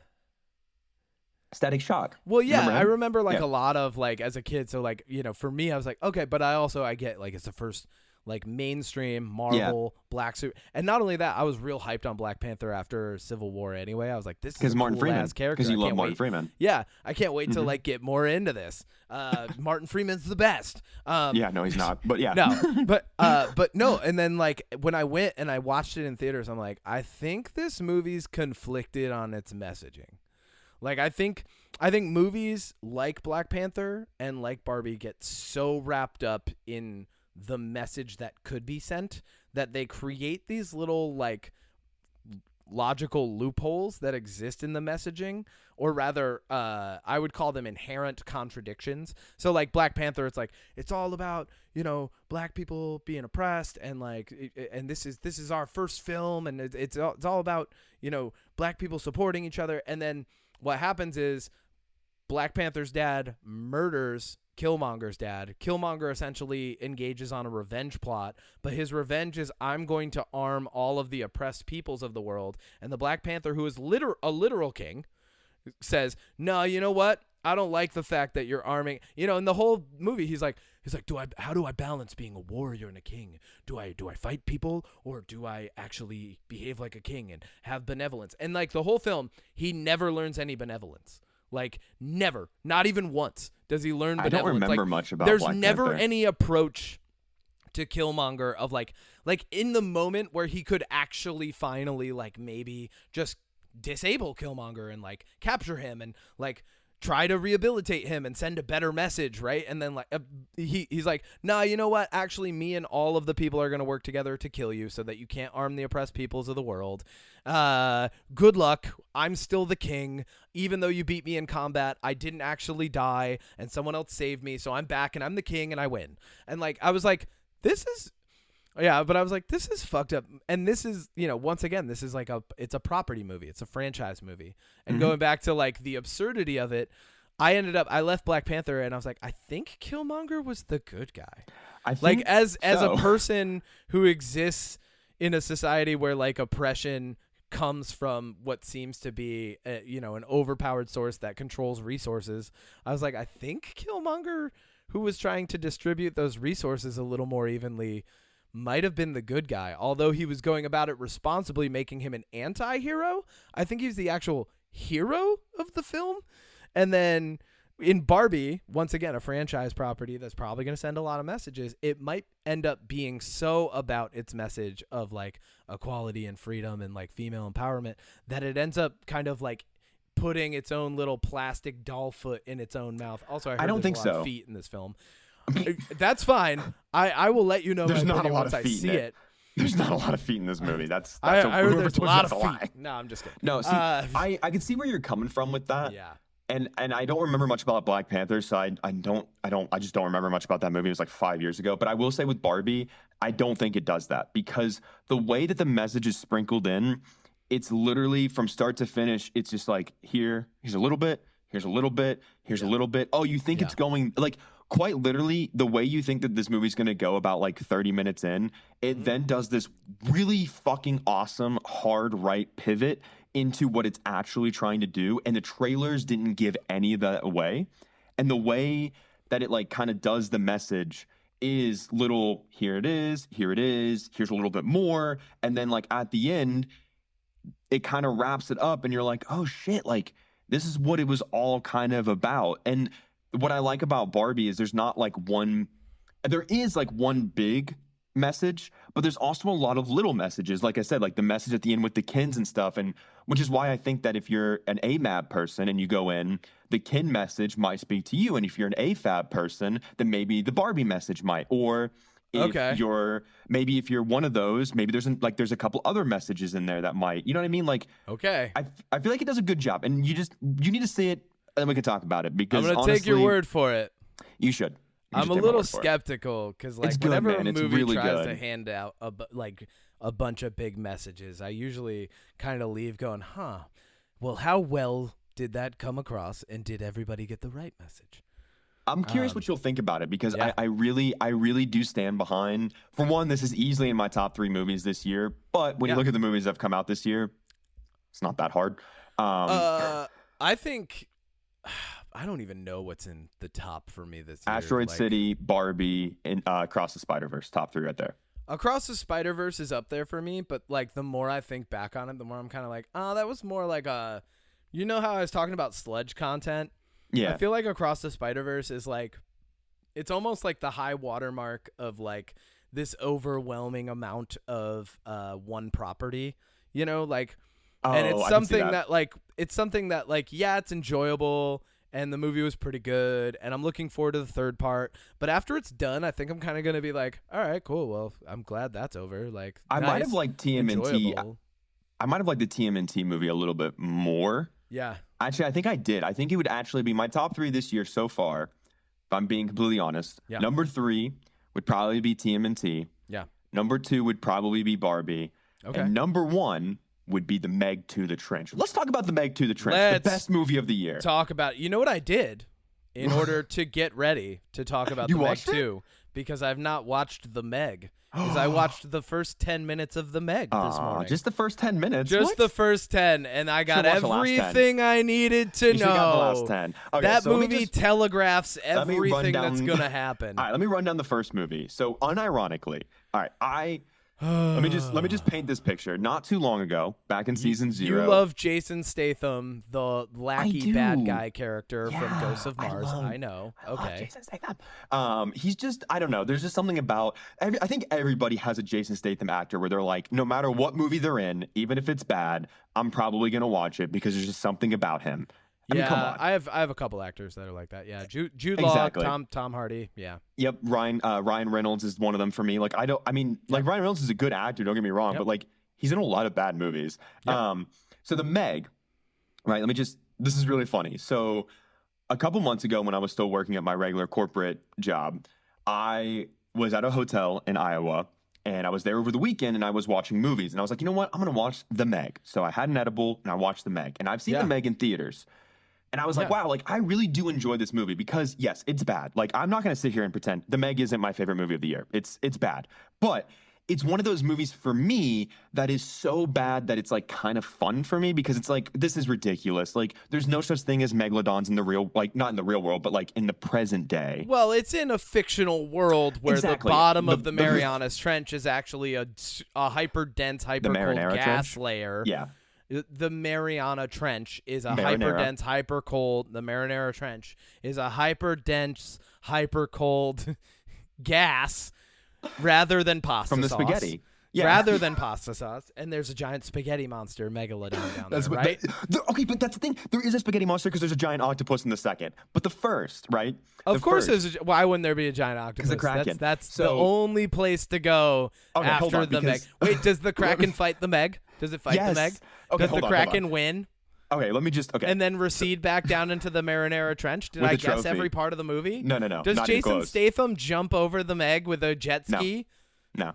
Static Shock. Well, yeah, I remember like a lot of like as a kid. So like for me, I was like, okay, but I get like it's the first like mainstream Marvel black suit, and not only that, I was real hyped on Black Panther after Civil War. Anyway, I was like, this is a Martin Freeman, ass character. Because you love Martin Freeman. Yeah, I can't wait to like get more into this. Martin Freeman's the best. Yeah, no, he's not. But yeah, no, but no. And then like when I went and I watched it in theaters, I'm like, I think this movie's conflicted on its messaging. Like I think movies like Black Panther and like Barbie get so wrapped up in the message that could be sent that they create these little like logical loopholes that exist in the messaging, or rather I would call them inherent contradictions. So like Black Panther, it's like it's all about black people being oppressed, and like and this is our first film, and it's all about black people supporting each other. And then what happens is Black Panther's dad murders Killmonger's dad. Killmonger essentially engages on a revenge plot, but his revenge is, I'm going to arm all of the oppressed peoples of the world. And the Black Panther, who is a literal king, says, no, you know what? I don't like the fact that you're arming, in the whole movie, he's like, how do I balance being a warrior and a king? Do I fight people, or do I actually behave like a king and have benevolence? And like the whole film, he never learns any benevolence. Like never, not even once does he learn benevolence. I don't remember much about There's Black never Panther. Any approach to Killmonger of like in the moment where he could actually finally like maybe just disable Killmonger and like capture him and like try to rehabilitate him and send a better message, right? And then like he's like, nah, you know what? Actually, me and all of the people are going to work together to kill you so that you can't arm the oppressed peoples of the world. Good luck. I'm still the king. Even though you beat me in combat, I didn't actually die, and someone else saved me, so I'm back and I'm the king and I win. And like I was like, this is fucked up. And this is, once again, this is like it's a property movie. It's a franchise movie. And going back to like the absurdity of it, I left Black Panther and I was like, I think Killmonger was the good guy. I think as a person who exists in a society where like oppression comes from what seems to be an overpowered source that controls resources, I was like, I think Killmonger, who was trying to distribute those resources a little more evenly, might have been the good guy. Although he was going about it responsibly, making him an anti-hero, I think he's the actual hero of the film. And then in Barbie, once again, a franchise property that's probably going to send a lot of messages, it might end up being so about its message of like equality and freedom and like female empowerment that it ends up kind of like putting its own little plastic doll foot in its own mouth. Also, I don't think a lot of feet in this film. That's fine. I will let you know. There's not a lot once of feet I see it. There's not a lot of feet in this movie. That's I heard there's a lot of feet. lie. No, I'm just kidding. No, see, I can see where you're coming from with that. Yeah. And I don't remember much about Black Panther, so I just don't remember much about that movie. It was like 5 years ago. But I will say with Barbie, I don't think it does that, because the way that the message is sprinkled in, it's literally from start to finish. It's just like, here's a little bit, here's a little bit, here's a little bit. Oh, you think it's going like quite literally the way you think that this movie's going to go about like 30 minutes in, it then does this really fucking awesome hard right pivot into what it's actually trying to do. And the trailers didn't give any of that away. And the way that it like kind of does the message is little, here it is, here's a little bit more. And then like at the end, it kind of wraps it up and you're like, oh shit, like this is what it was all kind of about. And what I like about Barbie is there is like one big message, but there's also a lot of little messages. Like I said, like the message at the end with the kins and stuff. And which is why I think that if you're an AMAB person and you go in, the kin message might speak to you. And if you're an AFAB person, then maybe the Barbie message might. Or if you're one of those, maybe there's a couple other messages in there that might, you know what I mean? Like, okay. I feel like it does a good job, and you need to see it and then we can talk about it, because I'm going to take your word for it. You should. I'm a little skeptical because like whenever a movie really tries to hand out a bunch of big messages, I usually kind of leave going, well, how well did that come across, and did everybody get the right message? I'm curious what you'll think about it, because I really do stand behind. For one, this is easily in my top 3 movies this year. But when you look at the movies that have come out this year, it's not that hard. I think I don't even know what's in the top for me this year. Asteroid City, Barbie, and Across the Spider-Verse, top 3 right there. Across the Spider-Verse is up there for me, but like the more I think back on it, the more I'm kind of like, that was more like you know how I was talking about sludge content? Yeah. I feel like Across the Spider-Verse is like, it's almost like the high watermark of like this overwhelming amount of one property, you know, like, and it's something that like, it's enjoyable and the movie was pretty good and I'm looking forward to the third part, but after it's done, I think I'm kind of going to be like, all right, cool. Well, I'm glad that's over. Like, I might have liked TMNT. I might have liked the TMNT movie a little bit more. Yeah. Actually, I think I did. I think it would actually be my top 3 this year so far, if I'm being completely honest. Yeah. Number 3 would probably be TMNT. Yeah. Number 2 would probably be Barbie. Okay. And number 1 would be The Meg to the Trench. Let's talk about The Meg to the Trench, the best movie of the year. Talk about, you know what I did in order to get ready to talk about The Meg 2? Because I've not watched The Meg. Because I watched the first 10 minutes of The Meg this morning. Just the first 10 minutes? Just the first 10, and I got everything I needed to know. Got the last 10. Okay, that movie telegraphs everything that's going to happen. All right, let me run down the first movie. So, unironically, all right, let me just paint this picture. Not too long ago, back in season 0. You love Jason Statham, the lackey bad guy character from Ghosts of Mars. I know. Okay. Jason Statham. He's just, I don't know. There's just something about, I think everybody has a Jason Statham actor where they're like, no matter what movie they're in, even if it's bad, I'm probably going to watch it because there's just something about him. I mean, come on. I have a couple actors that are like that. Yeah, Jude Law, Tom Hardy. Yeah. Yep. Ryan Reynolds is one of them for me. Like Ryan Reynolds is a good actor. Don't get me wrong, but like he's in a lot of bad movies. Yep. So The Meg, right? This is really funny. So a couple months ago, when I was still working at my regular corporate job, I was at a hotel in Iowa. And I was there over the weekend and I was watching movies. And I was like, you know what? I'm going to watch The Meg. So I had an edible and I watched The Meg. And I've seen The Meg in theaters. And I was like, wow, like I really do enjoy this movie because, yes, it's bad. Like I'm not going to sit here and pretend The Meg isn't my favorite movie of the year. It's bad. But it's one of those movies for me that is so bad that it's like kind of fun for me because it's like, this is ridiculous. Like there's no such thing as megalodons in the real, like not in the real world, but like in the present day. Well, it's in a fictional world where the bottom of the Marianas Trench is actually a hyper-dense, hyper-cold gas layer. Yeah. The Mariana Trench is a hyper-dense, hyper-cold. The Marinara Trench is a hyper-dense, hyper-cold gas rather than pasta from the sauce. Spaghetti. Yeah. Rather than pasta sauce. And there's a giant spaghetti monster, megalodon, down there, right? Okay, but that's the thing. There is a spaghetti monster because there's a giant octopus in the second. But the first, right? Of course, why wouldn't there be a giant octopus? Because the Kraken. That's the only place to go after the Meg. Wait, does the Kraken fight the Meg? Does it fight the Meg? Okay, does the Kraken win? Okay, let me just and then recede back down into the Marinara Trench. Did With I a guess trophy. every part of the movie? No. Does not even Jason close. Statham jump over the Meg with a jet ski? No.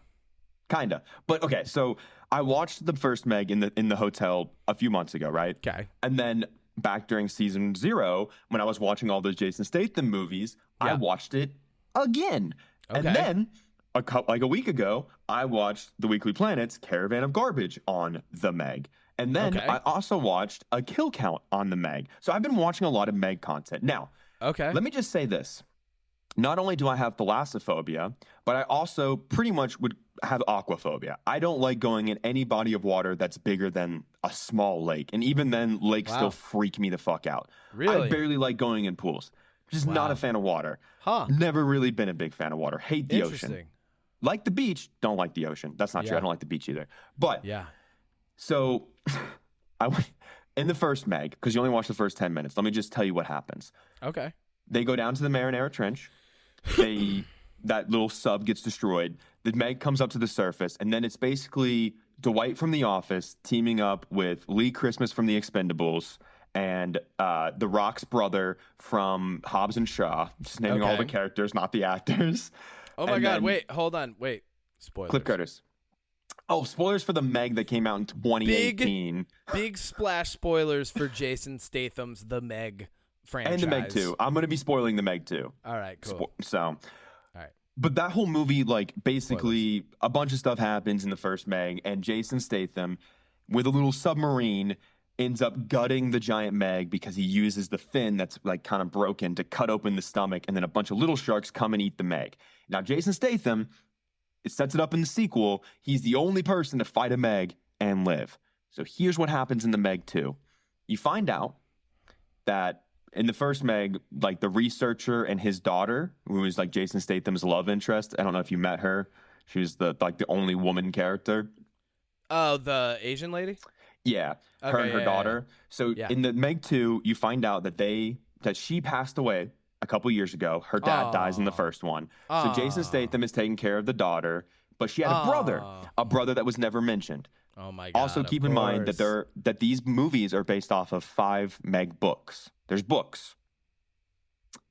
Kinda. But okay, so I watched the first Meg in the hotel a few months ago, right? Okay. And then back during season 0, when I was watching all those Jason Statham movies, I Yeah. watched it again. Okay. And then like a week ago, I watched the Weekly Planet's Caravan of Garbage on the Meg. And then Okay. I also watched a kill count on the Meg. So I've been watching a lot of Meg content. Now, Okay. let me just say this. Not only do I have thalassophobia, but I also pretty much would have aquaphobia. I don't like going in any body of water that's bigger than a small lake. And even then, lakes Wow. still freak me the fuck out. Really? I barely like going in pools. Just not Wow. a fan of water. Huh. Never really been a big fan of water. Hate the ocean. Interesting. Like the beach, don't like the ocean. That's not true. Yeah. I don't like the beach either. But Yeah. so I went in the first Meg, because you only watch the first 10 minutes. Let me just tell you what happens. Okay. They go down to the Marinara Trench. That little sub gets destroyed. The Meg comes up to the surface, and then it's basically Dwight from The Office teaming up with Lee Christmas from The Expendables and The Rock's brother from Hobbs and Shaw. Just naming all Okay. the characters, not the actors. Oh my And God! then Wait, hold on. Wait. Spoilers. Cliff Curtis. Oh, spoilers for the Meg that came out in 2018. Big splash spoilers for Jason Statham's The Meg franchise. And the Meg 2. I'm going to be spoiling the Meg 2. All right. Cool. So, right. but that whole movie, like, basically a bunch of stuff happens in the first Meg, and Jason Statham, with a little submarine, ends up gutting the giant Meg because he uses the fin that's, like, kind of broken to cut open the stomach, and then a bunch of little sharks come and eat the Meg. Now, Jason Statham, it sets it up in the sequel. He's the only person to fight a Meg and live. So here's what happens in the Meg 2. You find out that in the first Meg, like the researcher and his daughter, who is like Jason Statham's love interest. I don't know if you met her. She was the only woman character. Oh, the Asian lady? Yeah, her Okay, and her yeah, daughter. So Yeah. in the Meg 2, you find out that she passed away a couple years ago. Her dad dies in the Aw. first one. So Jason Aw. Statham is taking care of the daughter, but she had a brother that was never mentioned. Oh my God! Also, keep in mind that these movies are based off of 5 Meg books. There's books.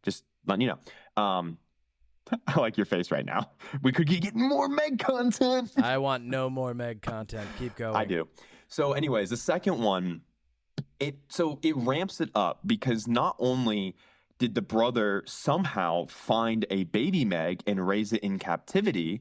Just letting you know. I like your face right now. We could get more Meg content. I want no more Meg content. Keep going. I do. So, anyways, the second one, it ramps it up because not only did the brother somehow find a baby Meg and raise it in captivity,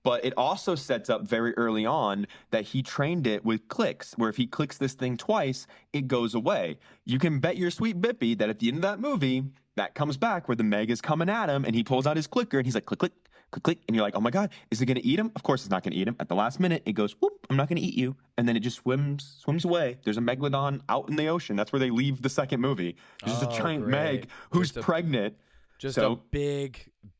but it also sets up very early on that he trained it with clicks, where if he clicks this thing twice, it goes away. You can bet your sweet Bippy that at the end of that movie, that comes back where the Meg is coming at him and he pulls out his clicker and he's like, click, click, click, click. And you're like, oh my God, is it going to eat him? Of course it's not going to eat him. At the last minute, it goes, whoop, I'm not going to eat you. And then it just swims away. There's a Megalodon out in the ocean. That's where they leave the second movie. There's just a giant great. Meg who's pregnant. Just So- a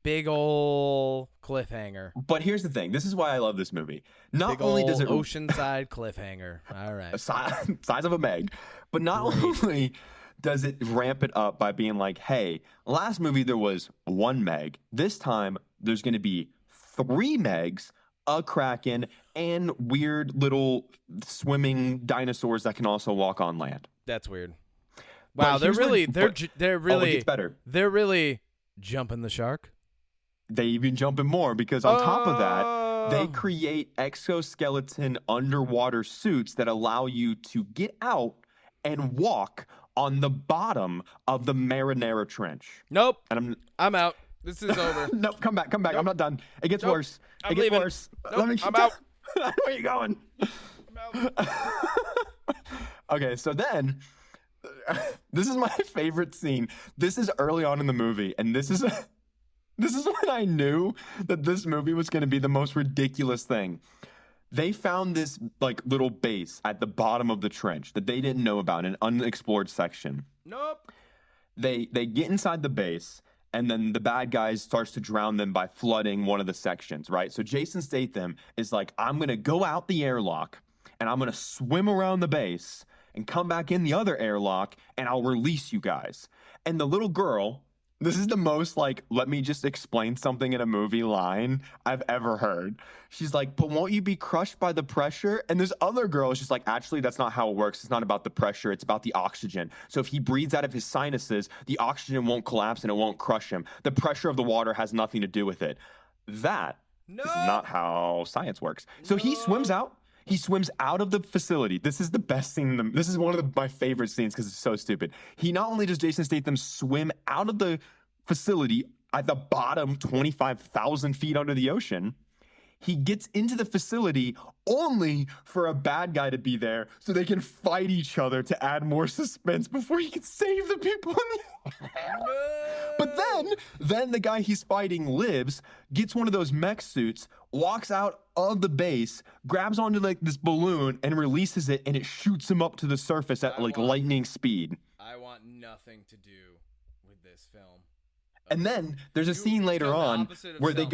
big ol' cliffhanger. But here's the thing. This is why I love this movie. Not Big only ol' does it oceanside cliffhanger. All right. size of a Meg, but not only does it ramp it up by being like, hey, last movie there was 1 Meg. This time there's going to be 3 Megs, a Kraken, and weird little swimming dinosaurs that can also walk on land. That's weird. But Wow, here's they're it really gets better. they're really jumping the shark. They even jump in more because on top of that, they Oh. create exoskeleton underwater suits that allow you to get out and walk on the bottom of the Marinara Trench. Nope, And I'm out. This is over. Nope, come back. Nope. I'm not done. It gets Nope. worse. I'm It gets leaving. worse. Nope, I'm out. Where are you going? I'm out. Okay, so then this is my favorite scene. This is early on in the movie, and this is when I knew that this movie was going to be the most ridiculous thing. They found this like little base at the bottom of the trench that they didn't know about, an unexplored section. Nope. They get inside the base, and then the bad guys starts to drown them by flooding one of the sections, right? So Jason Statham is like, I'm going to go out the airlock, and I'm going to swim around the base and come back in the other airlock, and I'll release you guys. And the little girl This is the most like, let me just explain something in a movie line I've ever heard. She's like, but won't you be crushed by the pressure? And this other girl is just like, actually, that's not how it works. It's not about the pressure. It's about the oxygen. So if he breathes out of his sinuses, the oxygen won't collapse and it won't crush him. The pressure of the water has nothing to do with it. That is not how science works. So he swims out. He swims out of the facility. This is the best scene. This is one of my favorite scenes because it's so stupid. He not only does Jason Statham swim out of the facility at the bottom 25,000 feet under the ocean, he gets into the facility only for a bad guy to be there so they can fight each other to add more suspense before he can save the people in the But then the guy he's fighting lives, gets one of those mech suits, walks out of the base, grabs onto like this balloon and releases it, and it shoots him up to the surface at lightning speed. I want nothing to do with this film. And then there's a scene later on where they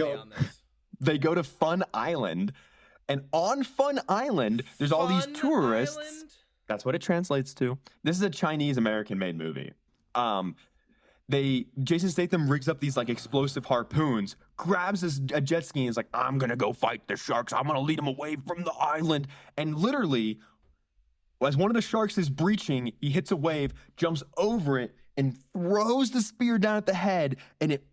go to Fun Island, and on Fun Island there's all these tourists. Island? That's what it translates to. This is a Chinese American made movie. Jason Statham rigs up these like explosive harpoons, grabs a jet ski and is like, I'm gonna go fight the sharks. I'm gonna lead them away from the island. And literally, as one of the sharks is breaching, he hits a wave, jumps over it, and throws the spear down at the head, and it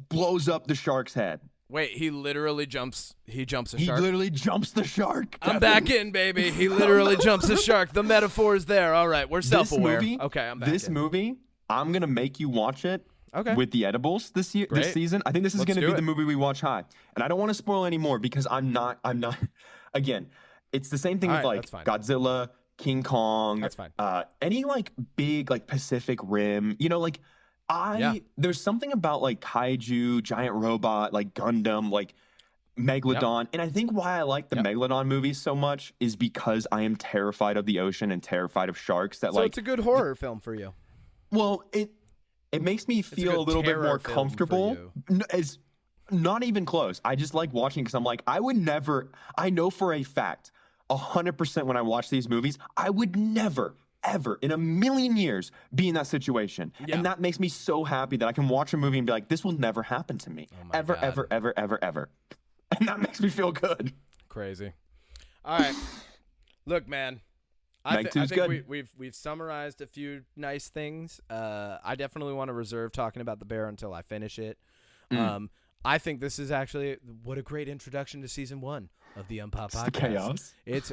blows up the shark's head. Wait, he literally jumps. He jumps a shark. He literally jumps the shark. I'm back in, baby. He literally jumps the shark. The metaphor is there. All right, we're self-aware. Okay, I'm back. This movie, I'm gonna make you watch it. Okay. With the edibles this season. I think this is going to be the movie we watch high. And I don't want to spoil any more because I'm not. Again, it's the same thing with like Godzilla, King Kong. That's fine. Any like big like Pacific Rim. You know, like there's something about like kaiju, giant robot, like Gundam, like Megalodon. And I think why I like the Megalodon movies so much is because I am terrified of the ocean and terrified of sharks. So it's a good horror film for you. Well, it makes me feel a little bit more comfortable. It's not even close. I just like watching because I'm like, I know for a fact, 100% when I watch these movies, I would never, ever in a million years be in that situation. Yeah. And that makes me so happy that I can watch a movie and be like, this will never happen to me. Ever. And that makes me feel good. Crazy. All right. Look, man. I think we've summarized a few nice things. I definitely want to reserve talking about the bear until I finish it. I think this is actually what a great introduction to season 1 of the UnPop Podcast. Chaos. It's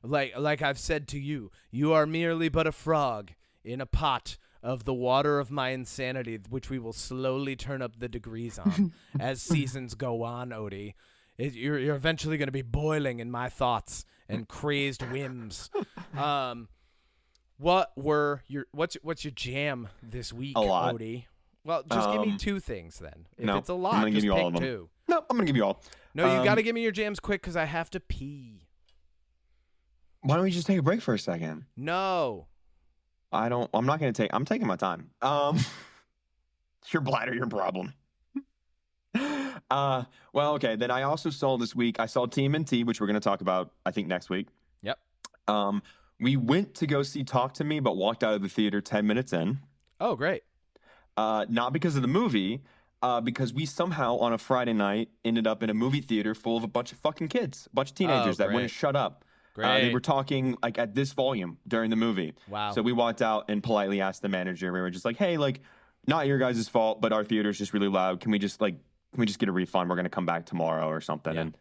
like I've said to you, you are merely but a frog in a pot of the water of my insanity, which we will slowly turn up the degrees on as seasons go on, Odie. You're eventually going to be boiling in my thoughts and crazed whims. What's your jam this week, Odie? Well, just give me 2 things then. If it's a lot, I'm gonna give you all of them. 2. No, I'm gonna give you all. No, you got to give me your jams quick because I have to pee. Why don't we just take a break for a second? No. I'm not gonna take. I'm taking my time. It's your bladder, your problem. Well, okay. Then I also saw this week. I saw TMNT, which we're gonna talk about, I think, next week. Yep. We went to go see Talk to Me, but walked out of the theater 10 minutes in. Oh, great. Not because of the movie, because we somehow on a Friday night ended up in a movie theater full of a bunch of fucking kids, a bunch of teenagers that wouldn't shut up. They were talking like at this volume during the movie. Wow. So we walked out and politely asked the manager. We were just like, hey, like, not your guys' fault, but our theater's just really loud. Can we just get a refund? We're going to come back tomorrow or something. Yeah. And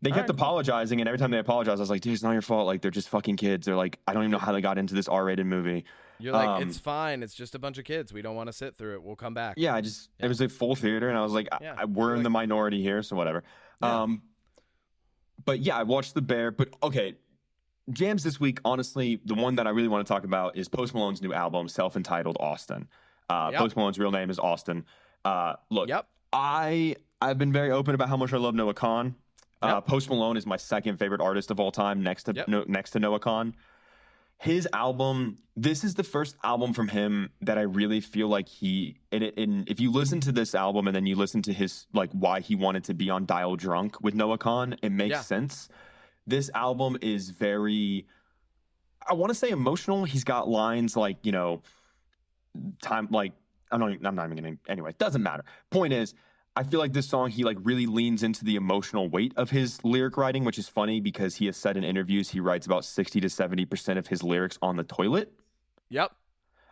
they kept apologizing. And every time they apologized, I was like, dude, it's not your fault. Like, they're just fucking kids. They're like, I don't even know how they got into this R-rated movie. You're like, it's fine. It's just a bunch of kids. We don't want to sit through it. We'll come back. Yeah, it was a full theater. And I was like, we're in the minority here. So whatever. Yeah. But yeah, I watched The Bear. But okay, jams this week, honestly, the one that I really want to talk about is Post Malone's new album, self-entitled Austin. Post Malone's real name is Austin. Look, I've been very open about how much I love Noah Kahan. Post Malone is my second favorite artist of all time, next to Noah Kahan. His album, this is the first album from him that I really feel like if you listen to this album and then you listen to his, like, why he wanted to be on Dial Drunk with Noah Kahan, it makes sense. This album is very, I want to say emotional. He's got lines like, you know, time, like, I'm not even going to, anyway, doesn't matter. Point is, I feel like this song, he like really leans into the emotional weight of his lyric writing, which is funny because he has said in interviews he writes about 60 to 70% of his lyrics on the toilet. Yep.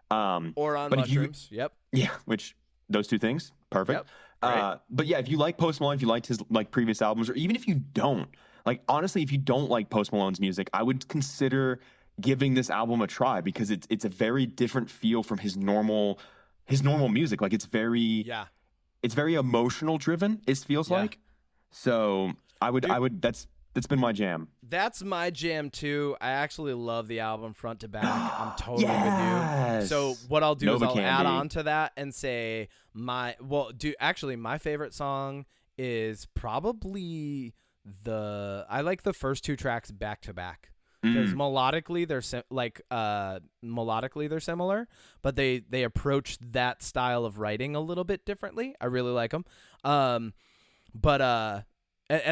Or on mushrooms. Yep. Yeah, which those two things, perfect. Yep. Right. But yeah, if you like Post Malone, if you liked his like previous albums, or even if you don't, like honestly, if you don't like Post Malone's music, I would consider giving this album a try because it's a very different feel from his normal music. Like it's very emotional driven. It feels like. So I would that's been my jam. That's my jam too. I actually love the album front to back. I'm totally with you. So what I'll do is I'll add on to that and say my favorite song is probably I like the first two tracks back to back. Because melodically they're similar, but they approach that style of writing a little bit differently. I really like them. And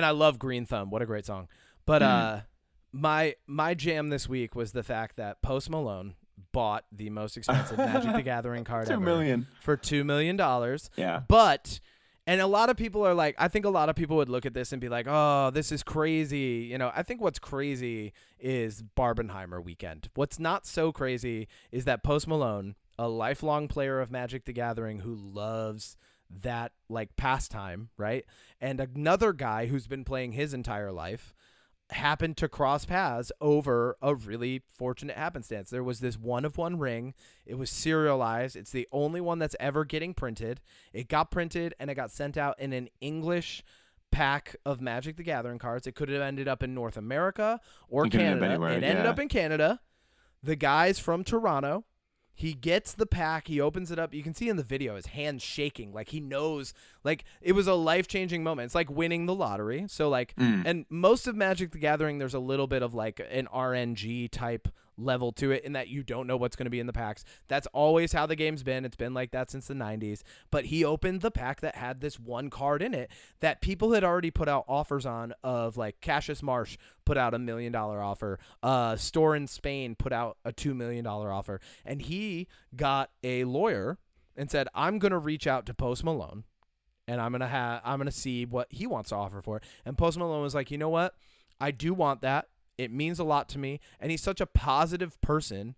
I love Green Thumb. What a great song. But my jam this week was the fact that Post Malone bought the most expensive Magic the Gathering card ever $2 million for $2 million. Yeah. And a lot of people are like, I think a lot of people would look at this and be like, oh, this is crazy. You know, I think what's crazy is Barbenheimer weekend. What's not so crazy is that Post Malone, a lifelong player of Magic the Gathering who loves that like pastime, right? And another guy who's been playing his entire life happened to cross paths over a really fortunate happenstance. There was this 1-of-1 ring. It was serialized. It's the only one that's ever getting printed. It got printed and it got sent out in an English pack of Magic the Gathering cards. It could have ended up in North America or Canada. It ended up in Canada. The guy's from Toronto. He gets the pack. He opens it up. You can see in the video his hands shaking. Like he knows, like it was a life-changing moment. It's like winning the lottery. So like, and most of Magic the Gathering, there's a little bit of like an RNG type level to it in that you don't know what's going to be in the packs. That's always how the game's been. It's been like that since the 90s. But he opened the pack that had this one card in it that people had already put out offers on of like Cassius Marsh put out $1 million offer. Store in Spain put out a $2 million offer. And he got a lawyer and said, I'm going to reach out to Post Malone and I'm going to see what he wants to offer for it. And Post Malone was like, you know what? I do want that. It means a lot to me. And he's such a positive person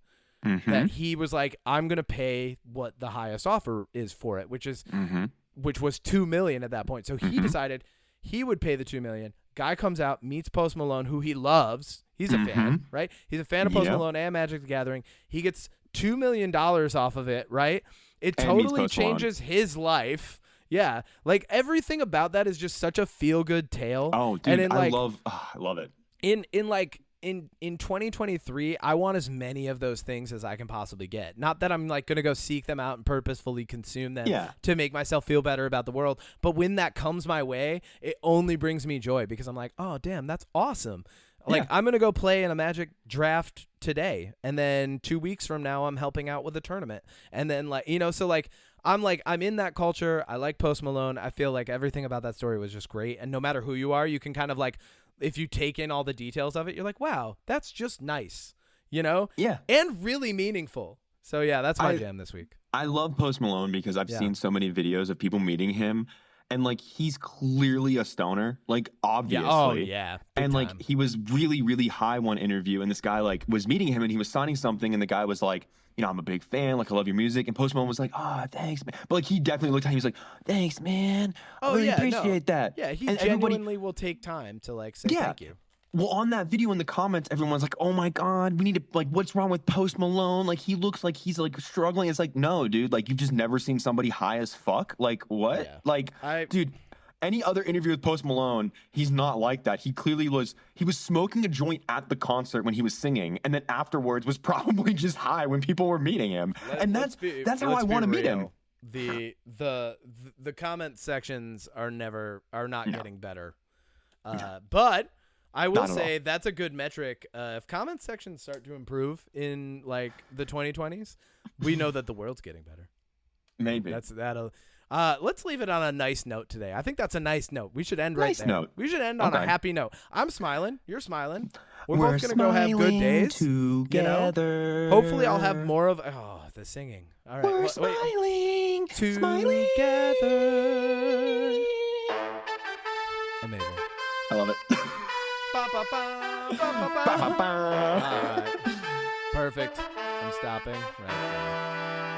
that he was like, I'm going to pay what the highest offer is for it, which was $2 million at that point. So he decided he would pay the $2 million. Guy comes out, meets Post Malone, who he loves. He's a fan, right? He's a fan of Post Malone and Magic the Gathering. He gets $2 million off of it, right? It totally changes his life. Yeah. Like everything about that is just such a feel-good tale. Oh, dude, and I love it. In 2023, I want as many of those things as I can possibly get. Not that I'm like going to go seek them out and purposefully consume them to make myself feel better about the world. But when that comes my way, it only brings me joy because I'm like, oh, damn, that's awesome. Like I'm going to go play in a Magic draft today. And then 2 weeks from now, I'm helping out with a tournament. And then like, you know, so like, I'm in that culture. I like Post Malone. I feel like everything about that story was just great. And no matter who you are, you can kind of like, if you take in all the details of it, you're like, wow, that's just nice, you know? Yeah. And really meaningful. So, yeah, that's my jam this week. I love Post Malone because I've seen so many videos of people meeting him. And, like, he's clearly a stoner, like, obviously. Yeah. Oh, yeah. And, like, he was really, really high one interview. And this guy, like, was meeting him and he was signing something. And the guy was like, you know, I'm a big fan. Like, I love your music. And Post Malone was like, oh, thanks, man. But, like, he definitely looked at him. He was like, thanks, man. I really appreciate that. Yeah, he genuinely will take time to, like, say thank you. Well, on that video in the comments, everyone's like, oh, my God, we need to, like, what's wrong with Post Malone? Like, he looks like he's, like, struggling. It's like, no, dude. Like, you've just never seen somebody high as fuck. Like, what? Yeah. Like, dude. Any other interview with Post Malone, he's not like that. He clearly was smoking a joint at the concert when he was singing, and then afterwards was probably just high when people were meeting him. That's how I want to meet him. The comment sections are not getting better. But I will say that's a good metric. If comment sections start to improve in like the 2020s, we know that the world's getting better. Maybe. That'll let's leave it on a nice note today. I think that's a nice note. We should end right there. Note. We should end on a happy note. I'm smiling. You're smiling. We're both going to go have good days together. You know? Hopefully I'll have more of the singing. All right. We're smiling together. Amazing. I love it. Ba, ba, ba, ba, ba, ba. Ba, ba, ba. All right. Perfect. I'm stopping right now.